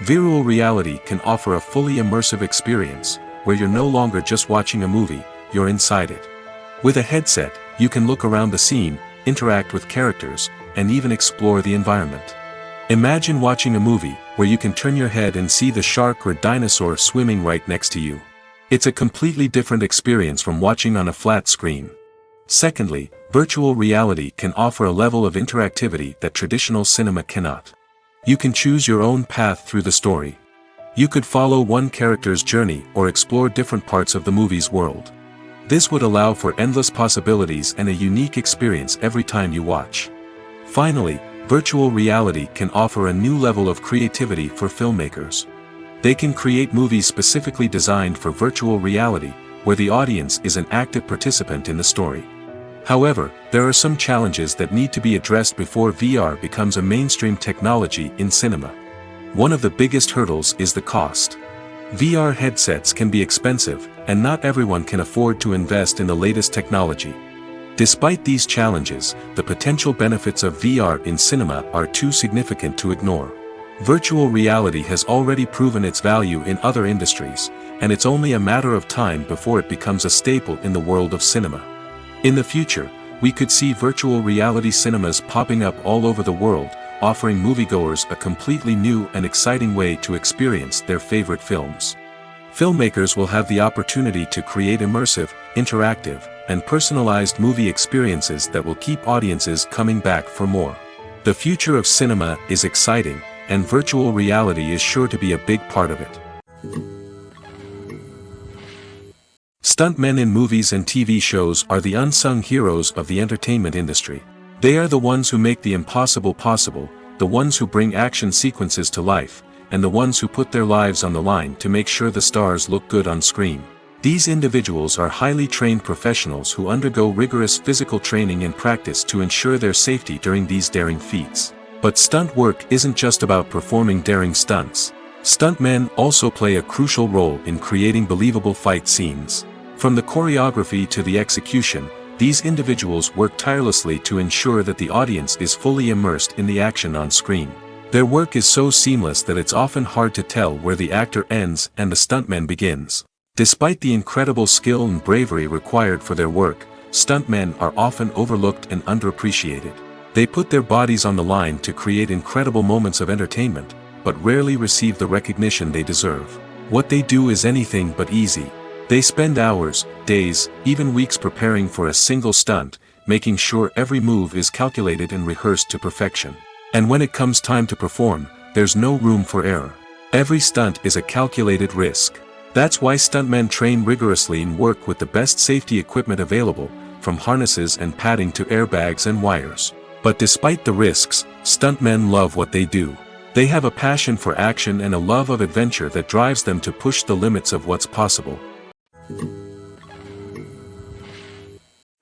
Virtual reality can offer a fully immersive experience, where you're no longer just watching a movie, you're inside it. With a headset, you can look around the scene, interact with characters, and even explore the environment. Imagine watching a movie where you can turn your head and see the shark or dinosaur swimming right next to you. It's a completely different experience from watching on a flat screen. Secondly, virtual reality can offer a level of interactivity that traditional cinema cannot. You can choose your own path through the story. You could follow one character's journey or explore different parts of the movie's world. This would allow for endless possibilities and a unique experience every time you watch. Finally, virtual reality can offer a new level of creativity for filmmakers. They can create movies specifically designed for virtual reality, where the audience is an active participant in the story. However, there are some challenges that need to be addressed before VR becomes a mainstream technology in cinema. One of the biggest hurdles is the cost. VR headsets can be expensive, and not everyone can afford to invest in the latest technology. Despite these challenges, the potential benefits of VR in cinema are too significant to ignore. Virtual reality has already proven its value in other industries, and it's only a matter of time before it becomes a staple in the world of cinema. In the future, we could see virtual reality cinemas popping up all over the world, offering moviegoers a completely new and exciting way to experience their favorite films. Filmmakers will have the opportunity to create immersive, interactive, and personalized movie experiences that will keep audiences coming back for more. The future of cinema is exciting, and virtual reality is sure to be a big part of it. Stuntmen in movies and TV shows are the unsung heroes of the entertainment industry. They are the ones who make the impossible possible, the ones who bring action sequences to life, and the ones who put their lives on the line to make sure the stars look good on screen. These individuals are highly trained professionals who undergo rigorous physical training and practice to ensure their safety during these daring feats. But stunt work isn't just about performing daring stunts. Stuntmen also play a crucial role in creating believable fight scenes. From the choreography to the execution, these individuals work tirelessly to ensure that the audience is fully immersed in the action on screen. Their work is so seamless that it's often hard to tell where the actor ends and the stuntman begins. Despite the incredible skill and bravery required for their work, stuntmen are often overlooked and underappreciated. They put their bodies on the line to create incredible moments of entertainment, but rarely receive the recognition they deserve. What they do is anything but easy. They spend hours, days, even weeks preparing for a single stunt, making sure every move is calculated and rehearsed to perfection. And when it comes time to perform, there's no room for error. Every stunt is a calculated risk. That's why stuntmen train rigorously and work with the best safety equipment available, from harnesses and padding to airbags and wires. But despite the risks, stuntmen love what they do. They have a passion for action and a love of adventure that drives them to push the limits of what's possible.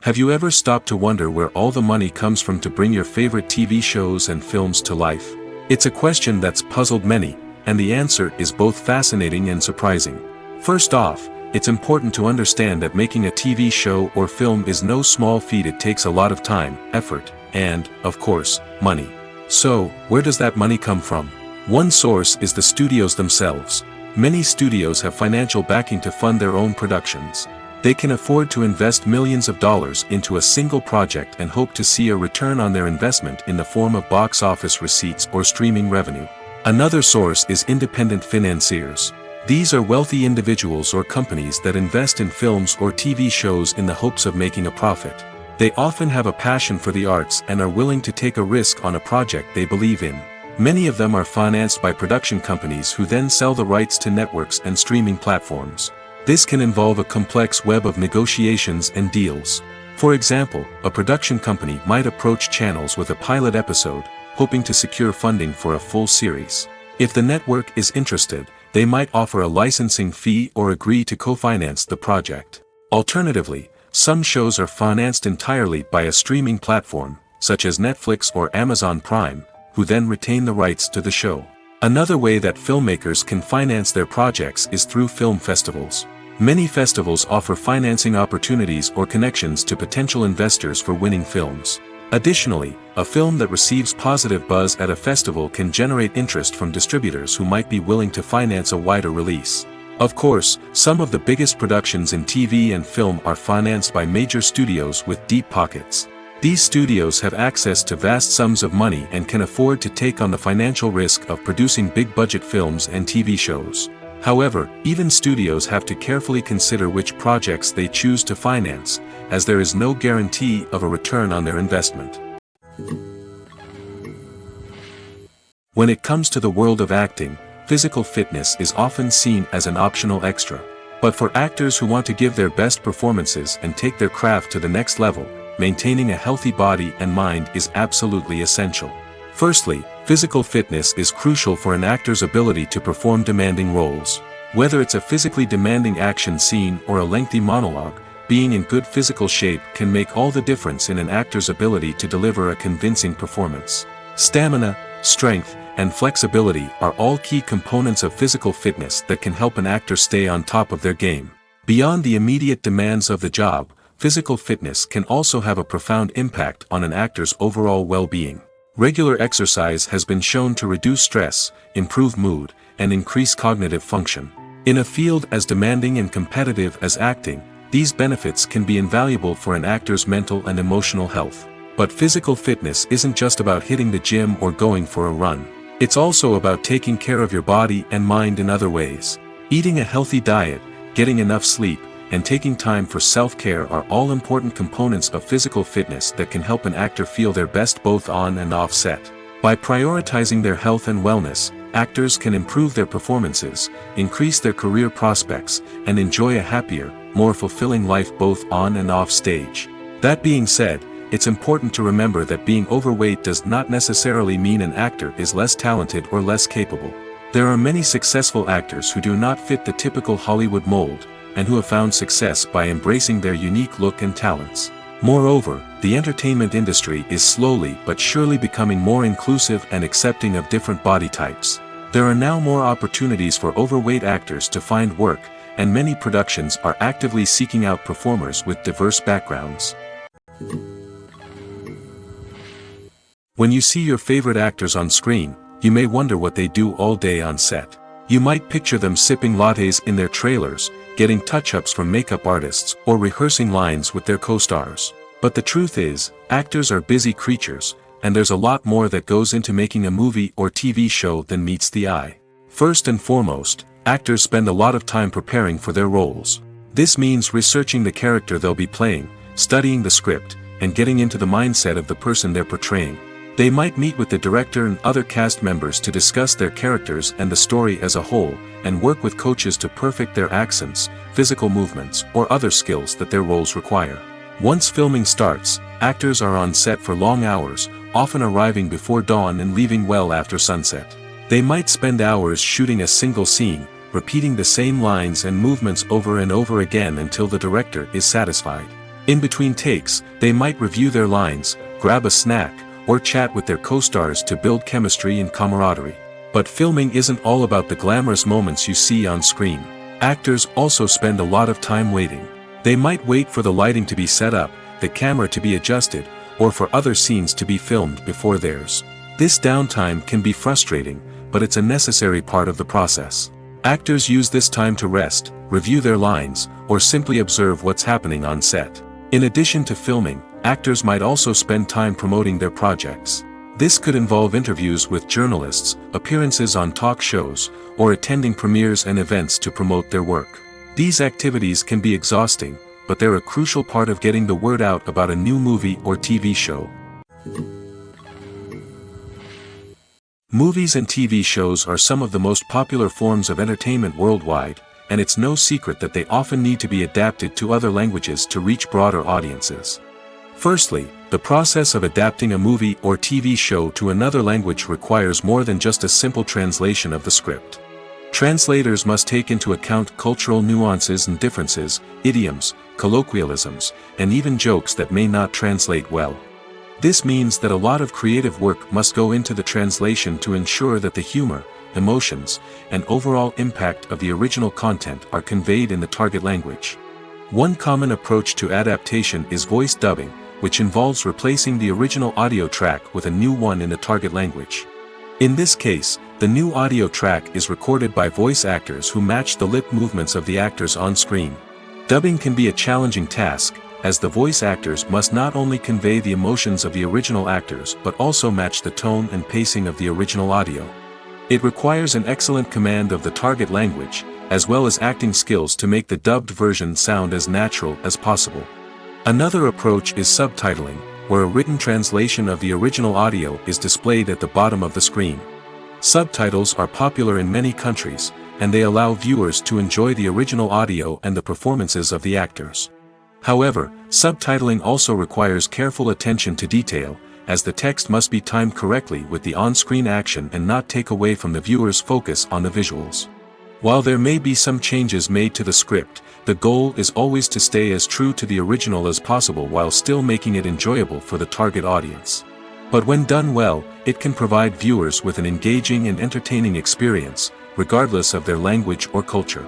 Have you ever stopped to wonder where all the money comes from to bring your favorite TV shows and films to life? It's a question that's puzzled many, and the answer is both fascinating and surprising. First off, it's important to understand that making a TV show or film is no small feat. It takes a lot of time, effort, and, of course, money. So, where does that money come from? One source is the studios themselves. Many studios have financial backing to fund their own productions. They can afford to invest millions of dollars into a single project and hope to see a return on their investment in the form of box office receipts or streaming revenue. Another source is independent financiers. These are wealthy individuals or companies that invest in films or TV shows in the hopes of making a profit. They often have a passion for the arts and are willing to take a risk on a project they believe in. Many of them are financed by production companies who then sell the rights to networks and streaming platforms. This can involve a complex web of negotiations and deals. For example, a production company might approach channels with a pilot episode, hoping to secure funding for a full series. If the network is interested, they might offer a licensing fee or agree to co-finance the project. Alternatively, some shows are financed entirely by a streaming platform, such as Netflix or Amazon Prime, who then retain the rights to the show. Another way that filmmakers can finance their projects is through film festivals. Many festivals offer financing opportunities or connections to potential investors for winning films. Additionally, a film that receives positive buzz at a festival can generate interest from distributors who might be willing to finance a wider release. Of course, some of the biggest productions in TV and film are financed by major studios with deep pockets. These studios have access to vast sums of money and can afford to take on the financial risk of producing big-budget films and TV shows. However, even studios have to carefully consider which projects they choose to finance, as there is no guarantee of a return on their investment. When it comes to the world of acting, physical fitness is often seen as an optional extra. But for actors who want to give their best performances and take their craft to the next level, maintaining a healthy body and mind is absolutely essential. Firstly, physical fitness is crucial for an actor's ability to perform demanding roles. Whether it's a physically demanding action scene or a lengthy monologue, being in good physical shape can make all the difference in an actor's ability to deliver a convincing performance. Stamina, strength, and flexibility are all key components of physical fitness that can help an actor stay on top of their game. Beyond the immediate demands of the job, physical fitness can also have a profound impact on an actor's overall well-being. Regular exercise has been shown to reduce stress, improve mood, and increase cognitive function. In a field as demanding and competitive as acting, these benefits can be invaluable for an actor's mental and emotional health. But physical fitness isn't just about hitting the gym or going for a run. It's also about taking care of your body and mind in other ways. Eating a healthy diet, getting enough sleep, and taking time for self-care are all important components of physical fitness that can help an actor feel their best both on and off set. By prioritizing their health and wellness, actors can improve their performances, increase their career prospects, and enjoy a happier, more fulfilling life both on and off stage. That being said, it's important to remember that being overweight does not necessarily mean an actor is less talented or less capable. There are many successful actors who do not fit the typical Hollywood mold, and who have found success by embracing their unique look and talents. Moreover, the entertainment industry is slowly but surely becoming more inclusive and accepting of different body types. There are now more opportunities for overweight actors to find work, and many productions are actively seeking out performers with diverse backgrounds. When you see your favorite actors on screen, you may wonder what they do all day on set. You might picture them sipping lattes in their trailers, getting touch-ups from makeup artists, or rehearsing lines with their co-stars. But the truth is, actors are busy creatures, and there's a lot more that goes into making a movie or TV show than meets the eye. First and foremost, actors spend a lot of time preparing for their roles. This means researching the character they'll be playing, studying the script, and getting into the mindset of the person they're portraying. They might meet with the director and other cast members to discuss their characters and the story as a whole, and work with coaches to perfect their accents, physical movements, or other skills that their roles require. Once filming starts, actors are on set for long hours, often arriving before dawn and leaving well after sunset. They might spend hours shooting a single scene, repeating the same lines and movements over and over again until the director is satisfied. In between takes, they might review their lines, grab a snack, or chat with their co-stars to build chemistry and camaraderie. But filming isn't all about the glamorous moments you see on screen. Actors also spend a lot of time waiting. They might wait for the lighting to be set up, the camera to be adjusted, or for other scenes to be filmed before theirs. This downtime can be frustrating, but it's a necessary part of the process. Actors use this time to rest, review their lines, or simply observe what's happening on set. In addition to filming, actors might also spend time promoting their projects. This could involve interviews with journalists, appearances on talk shows, or attending premieres and events to promote their work. These activities can be exhausting, but they're a crucial part of getting the word out about a new movie or TV show. Movies and TV shows are some of the most popular forms of entertainment worldwide, and it's no secret that they often need to be adapted to other languages to reach broader audiences. Firstly, the process of adapting a movie or TV show to another language requires more than just a simple translation of the script. Translators must take into account cultural nuances and differences, idioms, colloquialisms, and even jokes that may not translate well. This means that a lot of creative work must go into the translation to ensure that the humor, emotions, and overall impact of the original content are conveyed in the target language. One common approach to adaptation is voice dubbing, which involves replacing the original audio track with a new one in the target language. In this case, the new audio track is recorded by voice actors who match the lip movements of the actors on screen. Dubbing can be a challenging task, as the voice actors must not only convey the emotions of the original actors but also match the tone and pacing of the original audio. It requires an excellent command of the target language, as well as acting skills to make the dubbed version sound as natural as possible. Another approach is subtitling, where a written translation of the original audio is displayed at the bottom of the screen. Subtitles are popular in many countries, and they allow viewers to enjoy the original audio and the performances of the actors. However, subtitling also requires careful attention to detail, as the text must be timed correctly with the on-screen action and not take away from the viewer's focus on the visuals. While there may be some changes made to the script, the goal is always to stay as true to the original as possible while still making it enjoyable for the target audience. But when done well, it can provide viewers with an engaging and entertaining experience, regardless of their language or culture.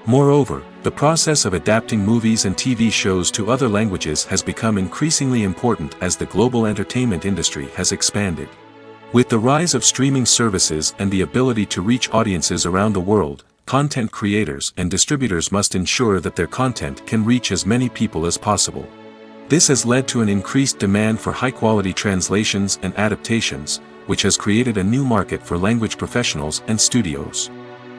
Moreover, the process of adapting movies and TV shows to other languages has become increasingly important as the global entertainment industry has expanded. With the rise of streaming services and the ability to reach audiences around the world, content creators and distributors must ensure that their content can reach as many people as possible. This has led to an increased demand for high-quality translations and adaptations, which has created a new market for language professionals and studios.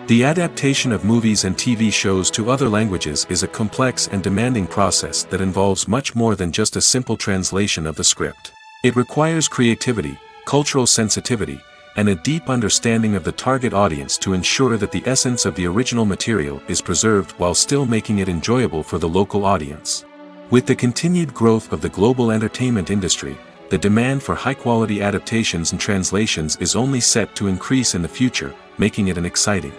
The adaptation of movies and TV shows to other languages is a complex and demanding process that involves much more than just a simple translation of the script. It requires creativity, cultural sensitivity, and a deep understanding of the target audience to ensure that the essence of the original material is preserved while still making it enjoyable for the local audience. With the continued growth of the global entertainment industry, the demand for high-quality adaptations and translations is only set to increase in the future, making it an exciting.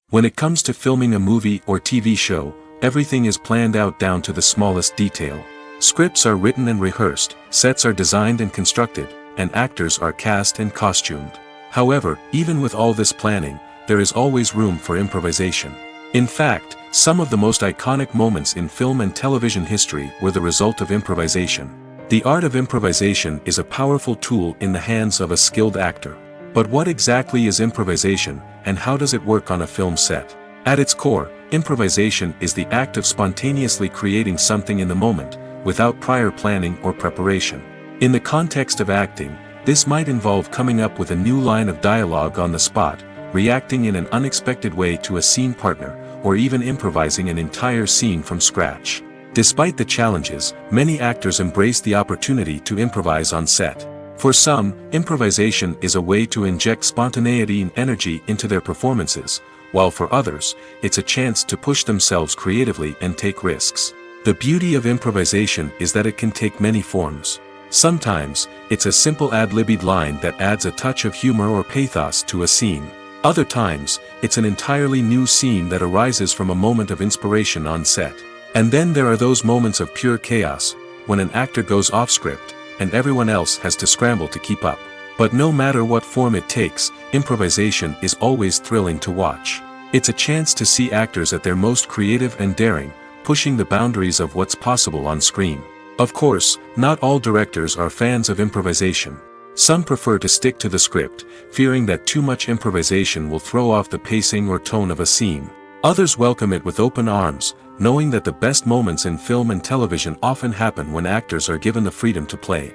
When it comes to filming a movie or TV show, everything is planned out down to the smallest detail. Scripts are written and rehearsed, sets are designed and constructed, and actors are cast and costumed. However, even with all this planning, there is always room for improvisation. In fact, some of the most iconic moments in film and television history were the result of improvisation. The art of improvisation is a powerful tool in the hands of a skilled actor. But what exactly is improvisation, and how does it work on a film set? At its core, improvisation is the act of spontaneously creating something in the moment, without prior planning or preparation. In the context of acting, this might involve coming up with a new line of dialogue on the spot, reacting in an unexpected way to a scene partner, or even improvising an entire scene from scratch. Despite the challenges, many actors embrace the opportunity to improvise on set. For some, improvisation is a way to inject spontaneity and energy into their performances, while for others, it's a chance to push themselves creatively and take risks. The beauty of improvisation is that it can take many forms. Sometimes, it's a simple ad-libbed line that adds a touch of humor or pathos to a scene. Other times, it's an entirely new scene that arises from a moment of inspiration on set. And then there are those moments of pure chaos, when an actor goes off script, and everyone else has to scramble to keep up. But no matter what form it takes, improvisation is always thrilling to watch. It's a chance to see actors at their most creative and daring, pushing the boundaries of what's possible on screen. Of course, not all directors are fans of improvisation. Some prefer to stick to the script, fearing that too much improvisation will throw off the pacing or tone of a scene. Others welcome it with open arms, knowing that the best moments in film and television often happen when actors are given the freedom to play.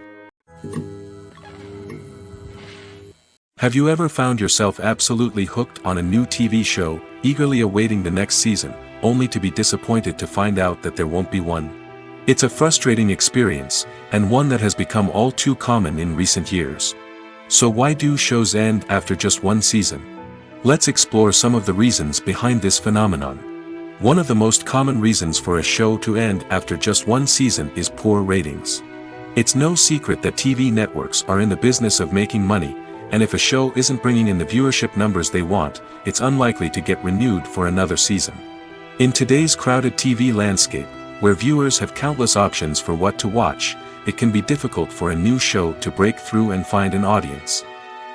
Have you ever found yourself absolutely hooked on a new TV show, eagerly awaiting the next season, only to be disappointed to find out that there won't be one? It's a frustrating experience, and one that has become all too common in recent years. So why do shows end after just one season? Let's explore some of the reasons behind this phenomenon. One of the most common reasons for a show to end after just one season is poor ratings. It's no secret that TV networks are in the business of making money, and if a show isn't bringing in the viewership numbers they want, it's unlikely to get renewed for another season. In today's crowded TV landscape, where viewers have countless options for what to watch, it can be difficult for a new show to break through and find an audience.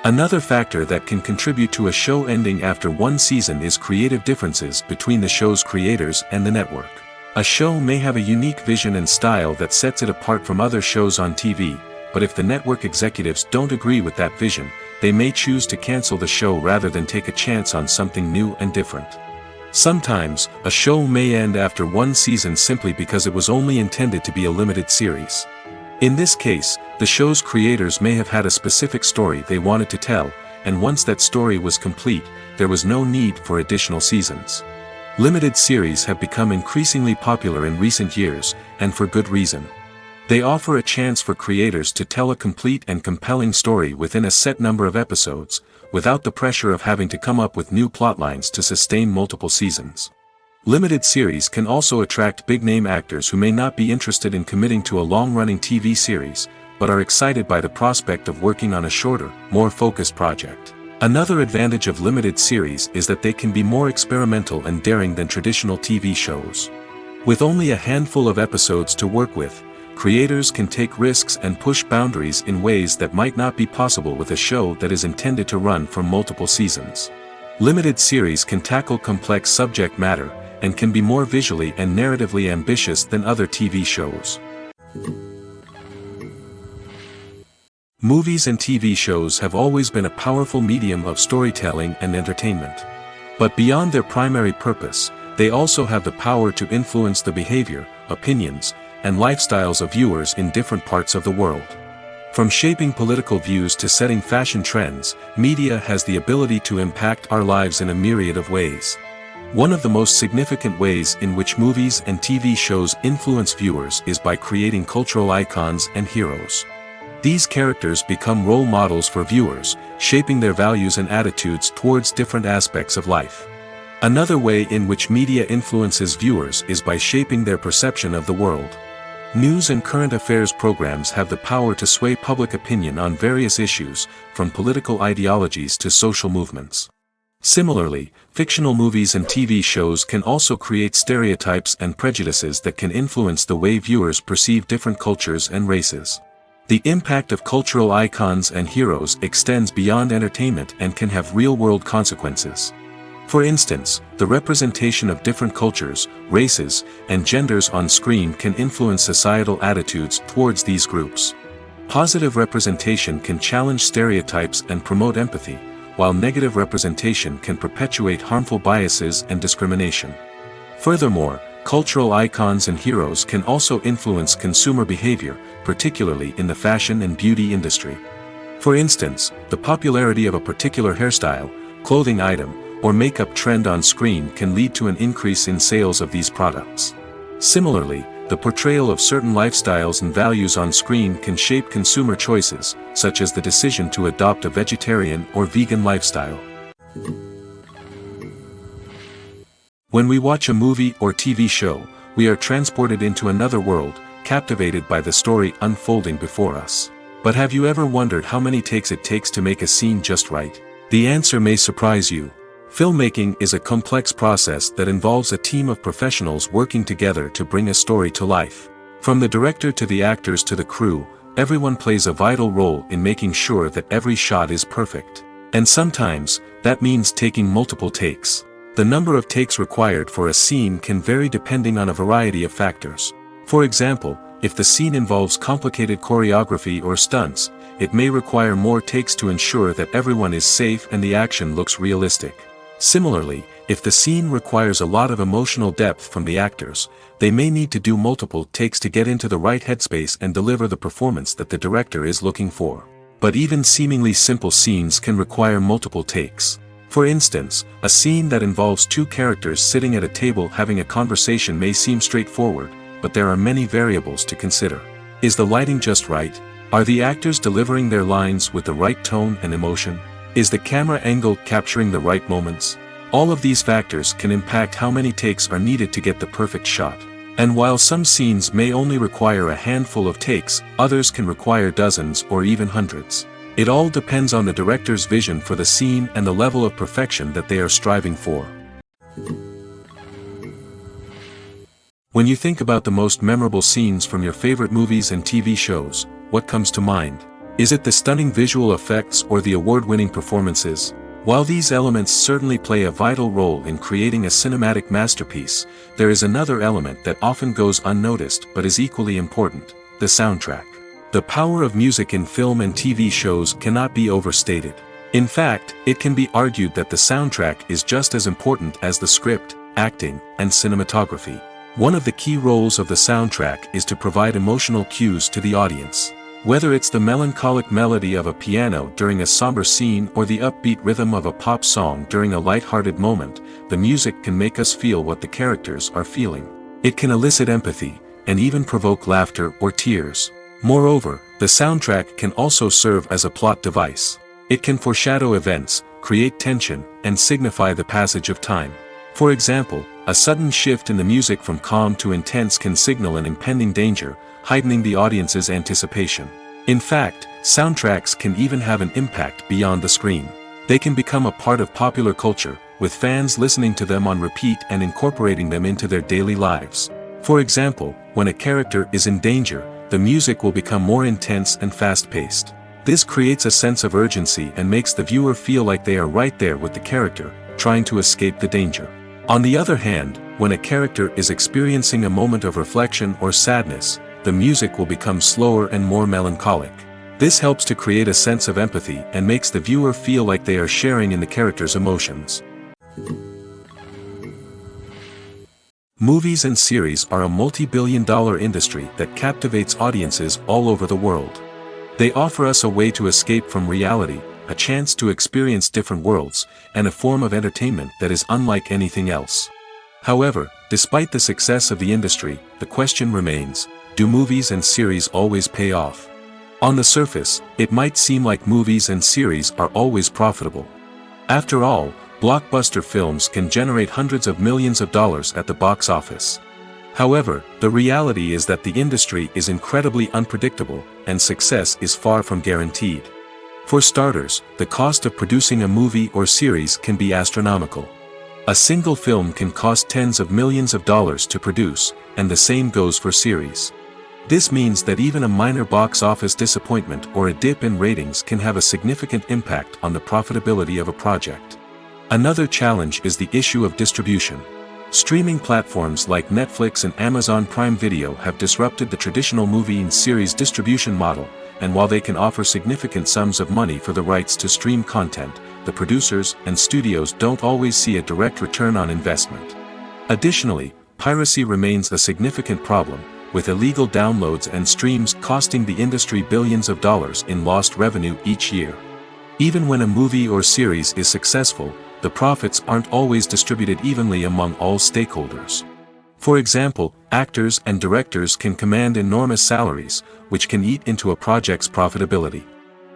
Another factor that can contribute to a show ending after one season is creative differences between the show's creators and the network. A show may have a unique vision and style that sets it apart from other shows on TV, but if the network executives don't agree with that vision, they may choose to cancel the show rather than take a chance on something new and different. Sometimes, a show may end after one season simply because it was only intended to be a limited series. In this case, the show's creators may have had a specific story they wanted to tell, and once that story was complete, there was no need for additional seasons. Limited series have become increasingly popular in recent years, and for good reason. They offer a chance for creators to tell a complete and compelling story within a set number of episodes, without the pressure of having to come up with new plotlines to sustain multiple seasons. Limited series can also attract big-name actors who may not be interested in committing to a long-running TV series, but are excited by the prospect of working on a shorter, more focused project. Another advantage of limited series is that they can be more experimental and daring than traditional TV shows. With only a handful of episodes to work with, creators can take risks and push boundaries in ways that might not be possible with a show that is intended to run for multiple seasons. Limited series can tackle complex subject matter, and can be more visually and narratively ambitious than other TV shows. Movies and TV shows have always been a powerful medium of storytelling and entertainment. But beyond their primary purpose, they also have the power to influence the behavior, opinions, and lifestyles of viewers in different parts of the world. From shaping political views to setting fashion trends, media has the ability to impact our lives in a myriad of ways. One of the most significant ways in which movies and TV shows influence viewers is by creating cultural icons and heroes. These characters become role models for viewers, shaping their values and attitudes towards different aspects of life. Another way in which media influences viewers is by shaping their perception of the world. News and current affairs programs have the power to sway public opinion on various issues, from political ideologies to social movements. Similarly, fictional movies and TV shows can also create stereotypes and prejudices that can influence the way viewers perceive different cultures and races. The impact of cultural icons and heroes extends beyond entertainment and can have real-world consequences. For instance, the representation of different cultures, races, and genders on screen can influence societal attitudes towards these groups. Positive representation can challenge stereotypes and promote empathy, while negative representation can perpetuate harmful biases and discrimination. Furthermore, cultural icons and heroes can also influence consumer behavior, particularly in the fashion and beauty industry. For instance, the popularity of a particular hairstyle, clothing item, or makeup trend on screen can lead to an increase in sales of these products. Similarly, The portrayal of certain lifestyles and values on screen can shape consumer choices, such as the decision to adopt a vegetarian or vegan lifestyle. When we watch a movie or TV show, we are transported into another world, captivated by the story unfolding before us. But have you ever wondered how many takes it takes to make a scene just right? The answer may surprise you. Filmmaking is a complex process that involves a team of professionals working together to bring a story to life. From the director to the actors to the crew, everyone plays a vital role in making sure that every shot is perfect. And sometimes, that means taking multiple takes. The number of takes required for a scene can vary depending on a variety of factors. For example, if the scene involves complicated choreography or stunts, it may require more takes to ensure that everyone is safe and the action looks realistic. Similarly, if the scene requires a lot of emotional depth from the actors, they may need to do multiple takes to get into the right headspace and deliver the performance that the director is looking for. But even seemingly simple scenes can require multiple takes. For instance, a scene that involves two characters sitting at a table having a conversation may seem straightforward, but there are many variables to consider. Is the lighting just right? Are the actors delivering their lines with the right tone and emotion? Is the camera angle capturing the right moments? All of these factors can impact how many takes are needed to get the perfect shot. And while some scenes may only require a handful of takes, others can require dozens or even hundreds. It all depends on the director's vision for the scene and the level of perfection that they are striving for. When you think about the most memorable scenes from your favorite movies and TV shows, what comes to mind? Is it the stunning visual effects or the award-winning performances? While these elements certainly play a vital role in creating a cinematic masterpiece, there is another element that often goes unnoticed but is equally important: the soundtrack. The power of music in film and TV shows cannot be overstated. In fact, it can be argued that the soundtrack is just as important as the script, acting, and cinematography. One of the key roles of the soundtrack is to provide emotional cues to the audience. Whether it's the melancholic melody of a piano during a somber scene or the upbeat rhythm of a pop song during a light-hearted moment, the music can make us feel what the characters are feeling. It can elicit empathy, and even provoke laughter or tears. Moreover, the soundtrack can also serve as a plot device. It can foreshadow events, create tension, and signify the passage of time. For example, a sudden shift in the music from calm to intense can signal an impending danger, heightening the audience's anticipation. In fact, soundtracks can even have an impact beyond the screen. They can become a part of popular culture, with fans listening to them on repeat and incorporating them into their daily lives. For example, when a character is in danger, the music will become more intense and fast-paced. This creates a sense of urgency and makes the viewer feel like they are right there with the character, trying to escape the danger. On the other hand, when a character is experiencing a moment of reflection or sadness, the music will become slower and more melancholic. This helps to create a sense of empathy and makes the viewer feel like they are sharing in the character's emotions. Movies and series are a multi-billion-dollar industry that captivates audiences all over the world. They offer us a way to escape from reality, a chance to experience different worlds, and a form of entertainment that is unlike anything else. However, despite the success of the industry, the question remains: do movies and series always pay off? On the surface, it might seem like movies and series are always profitable. After all, blockbuster films can generate hundreds of millions of dollars at the box office. However, the reality is that the industry is incredibly unpredictable, and success is far from guaranteed. For starters, the cost of producing a movie or series can be astronomical. A single film can cost tens of millions of dollars to produce, and the same goes for series. This means that even a minor box office disappointment or a dip in ratings can have a significant impact on the profitability of a project. Another challenge is the issue of distribution. Streaming platforms like Netflix and Amazon Prime Video have disrupted the traditional movie and series distribution model, and while they can offer significant sums of money for the rights to stream content, the producers and studios don't always see a direct return on investment. Additionally, piracy remains a significant problem, with illegal downloads and streams costing the industry billions of dollars in lost revenue each year. Even when a movie or series is successful, the profits aren't always distributed evenly among all stakeholders. For example, actors and directors can command enormous salaries, which can eat into a project's profitability.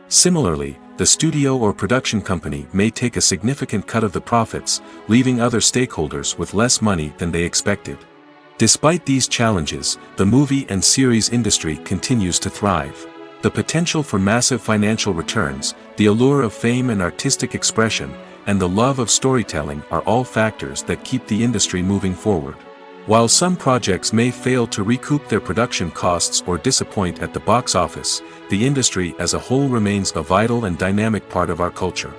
Similarly, the studio or production company may take a significant cut of the profits, leaving other stakeholders with less money than they expected. Despite these challenges, the movie and series industry continues to thrive. The potential for massive financial returns, the allure of fame and artistic expression, and the love of storytelling are all factors that keep the industry moving forward. While some projects may fail to recoup their production costs or disappoint at the box office, the industry as a whole remains a vital and dynamic part of our culture.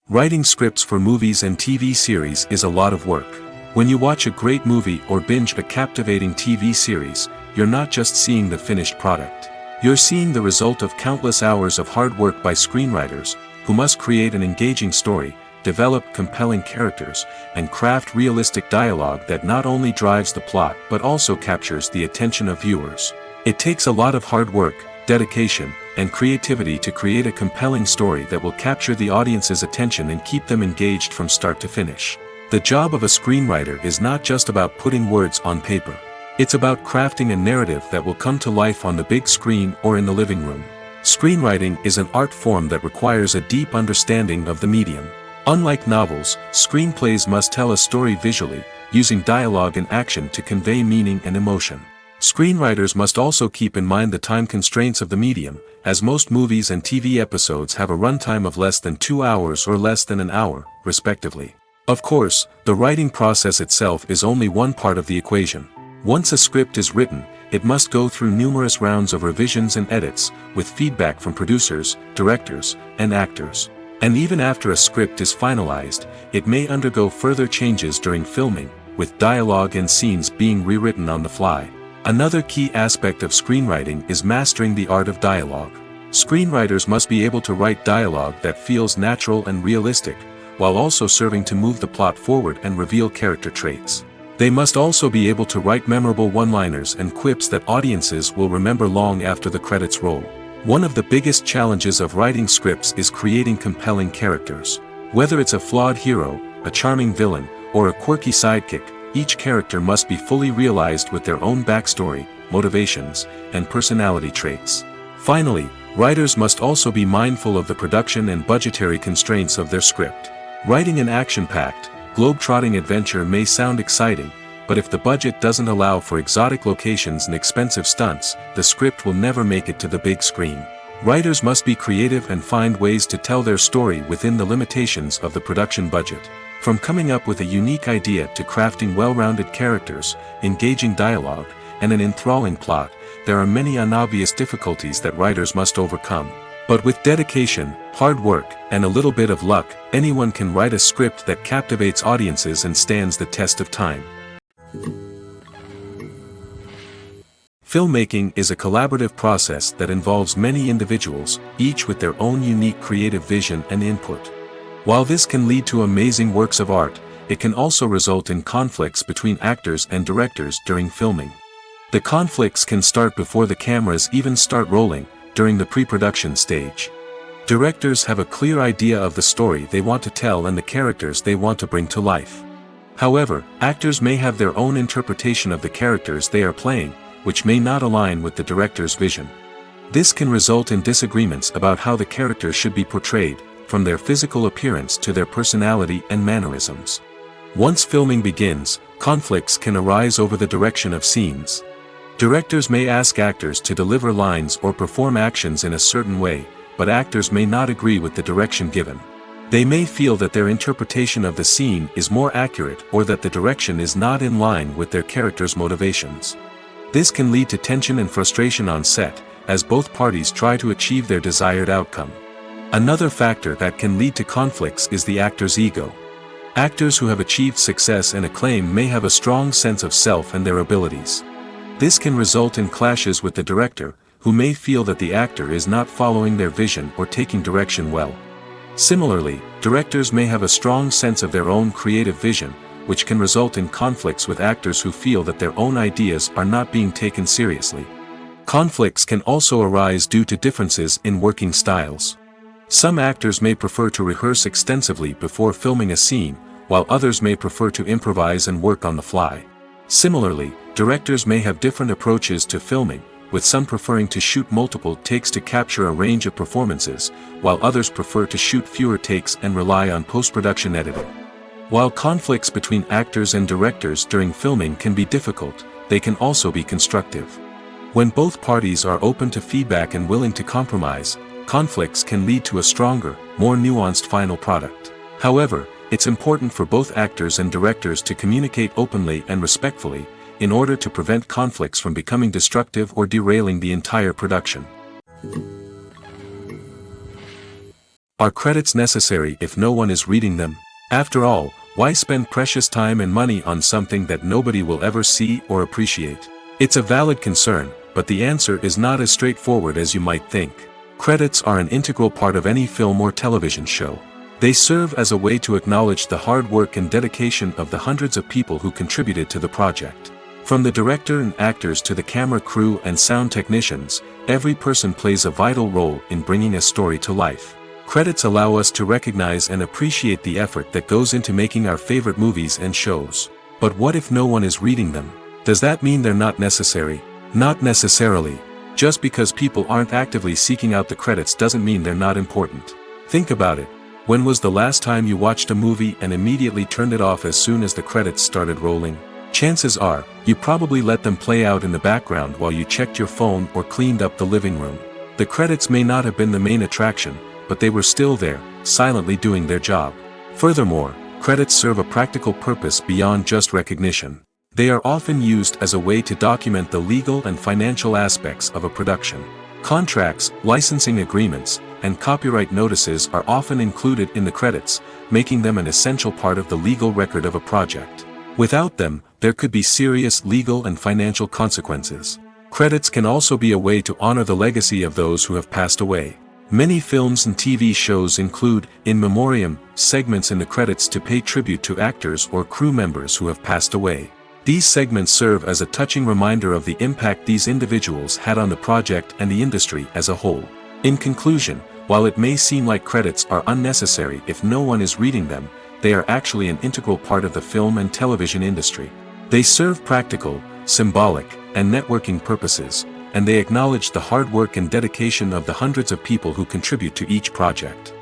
Writing scripts for movies and TV series is a lot of work. When you watch a great movie or binge a captivating TV series, you're not just seeing the finished product. You're seeing the result of countless hours of hard work by screenwriters, who must create an engaging story, develop compelling characters, and craft realistic dialogue that not only drives the plot but also captures the attention of viewers. It takes a lot of hard work, dedication, and creativity to create a compelling story that will capture the audience's attention and keep them engaged from start to finish. The job of a screenwriter is not just about putting words on paper. It's about crafting a narrative that will come to life on the big screen or in the living room. Screenwriting is an art form that requires a deep understanding of the medium. Unlike novels, screenplays must tell a story visually, using dialogue and action to convey meaning and emotion. Screenwriters must also keep in mind the time constraints of the medium, as most movies and TV episodes have a runtime of less than 2 hours or less than an hour, respectively. Of course, the writing process itself is only one part of the equation. Once a script is written, it must go through numerous rounds of revisions and edits, with feedback from producers, directors, and actors. And even after a script is finalized, it may undergo further changes during filming, with dialogue and scenes being rewritten on the fly. Another key aspect of screenwriting is mastering the art of dialogue. Screenwriters must be able to write dialogue that feels natural and realistic, while also serving to move the plot forward and reveal character traits. They must also be able to write memorable one-liners and quips that audiences will remember long after the credits roll. One of the biggest challenges of writing scripts is creating compelling characters. Whether it's a flawed hero, a charming villain, or a quirky sidekick, each character must be fully realized with their own backstory, motivations, and personality traits. Finally, writers must also be mindful of the production and budgetary constraints of their script. Writing an action-packed, globe-trotting adventure may sound exciting, but if the budget doesn't allow for exotic locations and expensive stunts, the script will never make it to the big screen. Writers must be creative and find ways to tell their story within the limitations of the production budget. From coming up with a unique idea to crafting well-rounded characters, engaging dialogue, and an enthralling plot, there are many unobvious difficulties that writers must overcome. But with dedication, hard work, and a little bit of luck, anyone can write a script that captivates audiences and stands the test of time. Filmmaking is a collaborative process that involves many individuals, each with their own unique creative vision and input. While this can lead to amazing works of art, it can also result in conflicts between actors and directors during filming. The conflicts can start before the cameras even start rolling, during the pre-production stage. Directors have a clear idea of the story they want to tell and the characters they want to bring to life. However, actors may have their own interpretation of the characters they are playing, which may not align with the director's vision. This can result in disagreements about how the characters should be portrayed, from their physical appearance to their personality and mannerisms. Once filming begins, conflicts can arise over the direction of scenes. Directors may ask actors to deliver lines or perform actions in a certain way, but actors may not agree with the direction given. They may feel that their interpretation of the scene is more accurate or that the direction is not in line with their character's motivations. This can lead to tension and frustration on set, as both parties try to achieve their desired outcome. Another factor that can lead to conflicts is the actor's ego. Actors who have achieved success and acclaim may have a strong sense of self and their abilities. This can result in clashes with the director, who may feel that the actor is not following their vision or taking direction well. Similarly, directors may have a strong sense of their own creative vision, which can result in conflicts with actors who feel that their own ideas are not being taken seriously. Conflicts can also arise due to differences in working styles. Some actors may prefer to rehearse extensively before filming a scene, while others may prefer to improvise and work on the fly. Similarly, directors may have different approaches to filming, with some preferring to shoot multiple takes to capture a range of performances, while others prefer to shoot fewer takes and rely on post-production editing. While conflicts between actors and directors during filming can be difficult, they can also be constructive. When both parties are open to feedback and willing to compromise, conflicts can lead to a stronger, more nuanced final product. However, it's important for both actors and directors to communicate openly and respectfully, in order to prevent conflicts from becoming destructive or derailing the entire production. Are credits necessary if no one is reading them? After all, why spend precious time and money on something that nobody will ever see or appreciate? It's a valid concern, but the answer is not as straightforward as you might think. Credits are an integral part of any film or television show. They serve as a way to acknowledge the hard work and dedication of the hundreds of people who contributed to the project. From the director and actors to the camera crew and sound technicians, every person plays a vital role in bringing a story to life. Credits allow us to recognize and appreciate the effort that goes into making our favorite movies and shows. But what if no one is reading them? Does that mean they're not necessary? Not necessarily. Just because people aren't actively seeking out the credits doesn't mean they're not important. Think about it. When was the last time you watched a movie and immediately turned it off as soon as the credits started rolling? Chances are, you probably let them play out in the background while you checked your phone or cleaned up the living room. The credits may not have been the main attraction, but they were still there, silently doing their job. Furthermore, credits serve a practical purpose beyond just recognition. They are often used as a way to document the legal and financial aspects of a production. Contracts, licensing agreements, and copyright notices are often included in the credits, making them an essential part of the legal record of a project. Without them, there could be serious legal and financial consequences. Credits can also be a way to honor the legacy of those who have passed away. Many films and TV shows include, in memoriam, segments in the credits to pay tribute to actors or crew members who have passed away. These segments serve as a touching reminder of the impact these individuals had on the project and the industry as a whole. In conclusion, while it may seem like credits are unnecessary if no one is reading them, they are actually an integral part of the film and television industry. They serve practical, symbolic, and networking purposes, and they acknowledge the hard work and dedication of the hundreds of people who contribute to each project.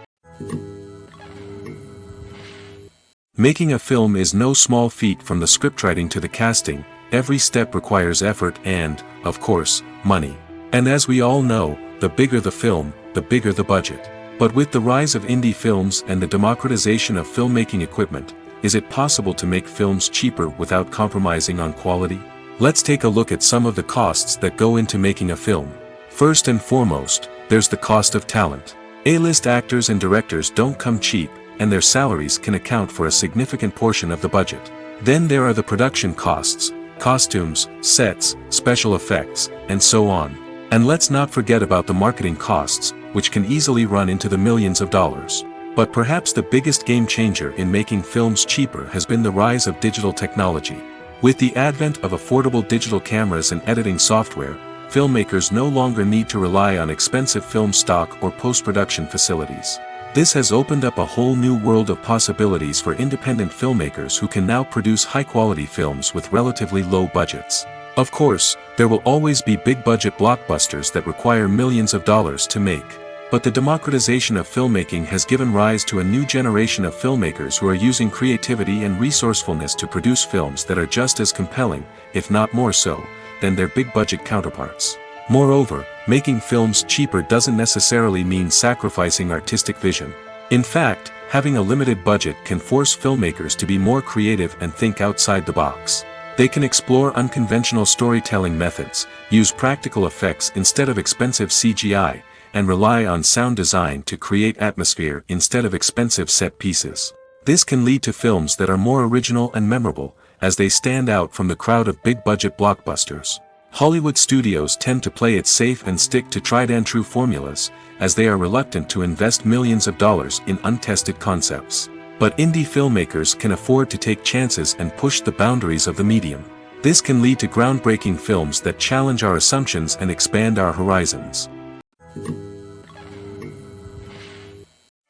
Making a film is no small feat. From the scriptwriting to the casting, every step requires effort and, of course, money. And as we all know, the bigger the film, the bigger the budget. But with the rise of indie films and the democratization of filmmaking equipment, is it possible to make films cheaper without compromising on quality? Let's take a look at some of the costs that go into making a film. First and foremost, there's the cost of talent. A-list actors and directors don't come cheap, and their salaries can account for a significant portion of the budget. Then there are the production costs, costumes, sets, special effects, and so on. And let's not forget about the marketing costs, which can easily run into the millions of dollars. But perhaps the biggest game changer in making films cheaper has been the rise of digital technology. With the advent of affordable digital cameras and editing software, filmmakers no longer need to rely on expensive film stock or post-production facilities. This has opened up a whole new world of possibilities for independent filmmakers who can now produce high-quality films with relatively low budgets. Of course, there will always be big-budget blockbusters that require millions of dollars to make. But the democratization of filmmaking has given rise to a new generation of filmmakers who are using creativity and resourcefulness to produce films that are just as compelling, if not more so, than their big-budget counterparts. Moreover, making films cheaper doesn't necessarily mean sacrificing artistic vision. In fact, having a limited budget can force filmmakers to be more creative and think outside the box. They can explore unconventional storytelling methods, use practical effects instead of expensive CGI, and rely on sound design to create atmosphere instead of expensive set pieces. This can lead to films that are more original and memorable, as they stand out from the crowd of big-budget blockbusters. Hollywood studios tend to play it safe and stick to tried-and-true formulas, as they are reluctant to invest millions of dollars in untested concepts. But indie filmmakers can afford to take chances and push the boundaries of the medium. This can lead to groundbreaking films that challenge our assumptions and expand our horizons.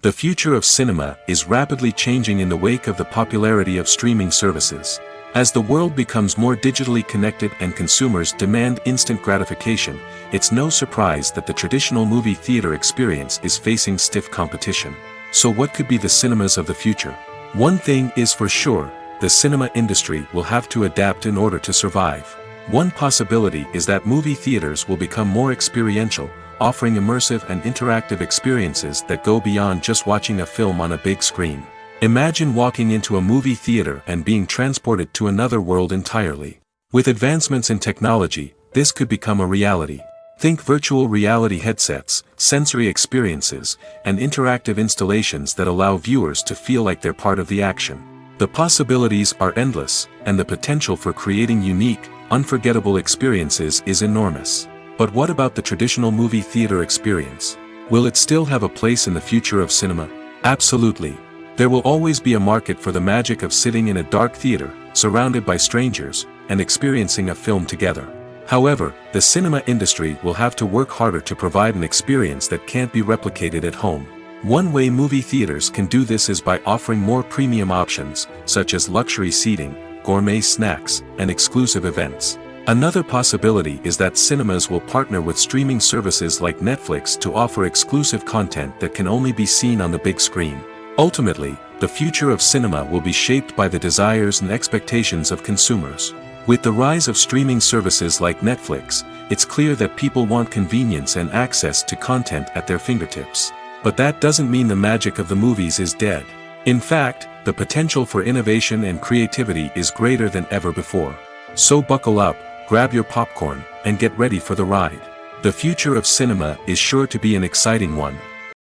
The future of cinema is rapidly changing in the wake of the popularity of streaming services. As the world becomes more digitally connected and consumers demand instant gratification, it's no surprise that the traditional movie theater experience is facing stiff competition. So what could be the cinemas of the future? One thing is for sure, the cinema industry will have to adapt in order to survive. One possibility is that movie theaters will become more experiential, offering immersive and interactive experiences that go beyond just watching a film on a big screen. Imagine walking into a movie theater and being transported to another world entirely. With advancements in technology, this could become a reality. Think virtual reality headsets, sensory experiences, and interactive installations that allow viewers to feel like they're part of the action. The possibilities are endless, and the potential for creating unique, unforgettable experiences is enormous. But what about the traditional movie theater experience? Will it still have a place in the future of cinema? Absolutely. There will always be a market for the magic of sitting in a dark theater, surrounded by strangers, and experiencing a film together. However, the cinema industry will have to work harder to provide an experience that can't be replicated at home. One way movie theaters can do this is by offering more premium options, such as luxury seating, gourmet snacks, and exclusive events. Another possibility is that cinemas will partner with streaming services like Netflix to offer exclusive content that can only be seen on the big screen. Ultimately, the future of cinema will be shaped by the desires and expectations of consumers. With the rise of streaming services like Netflix, it's clear that people want convenience and access to content at their fingertips. But that doesn't mean the magic of the movies is dead. In fact, the potential for innovation and creativity is greater than ever before. So buckle up, grab your popcorn, and get ready for the ride. The future of cinema is sure to be an exciting one.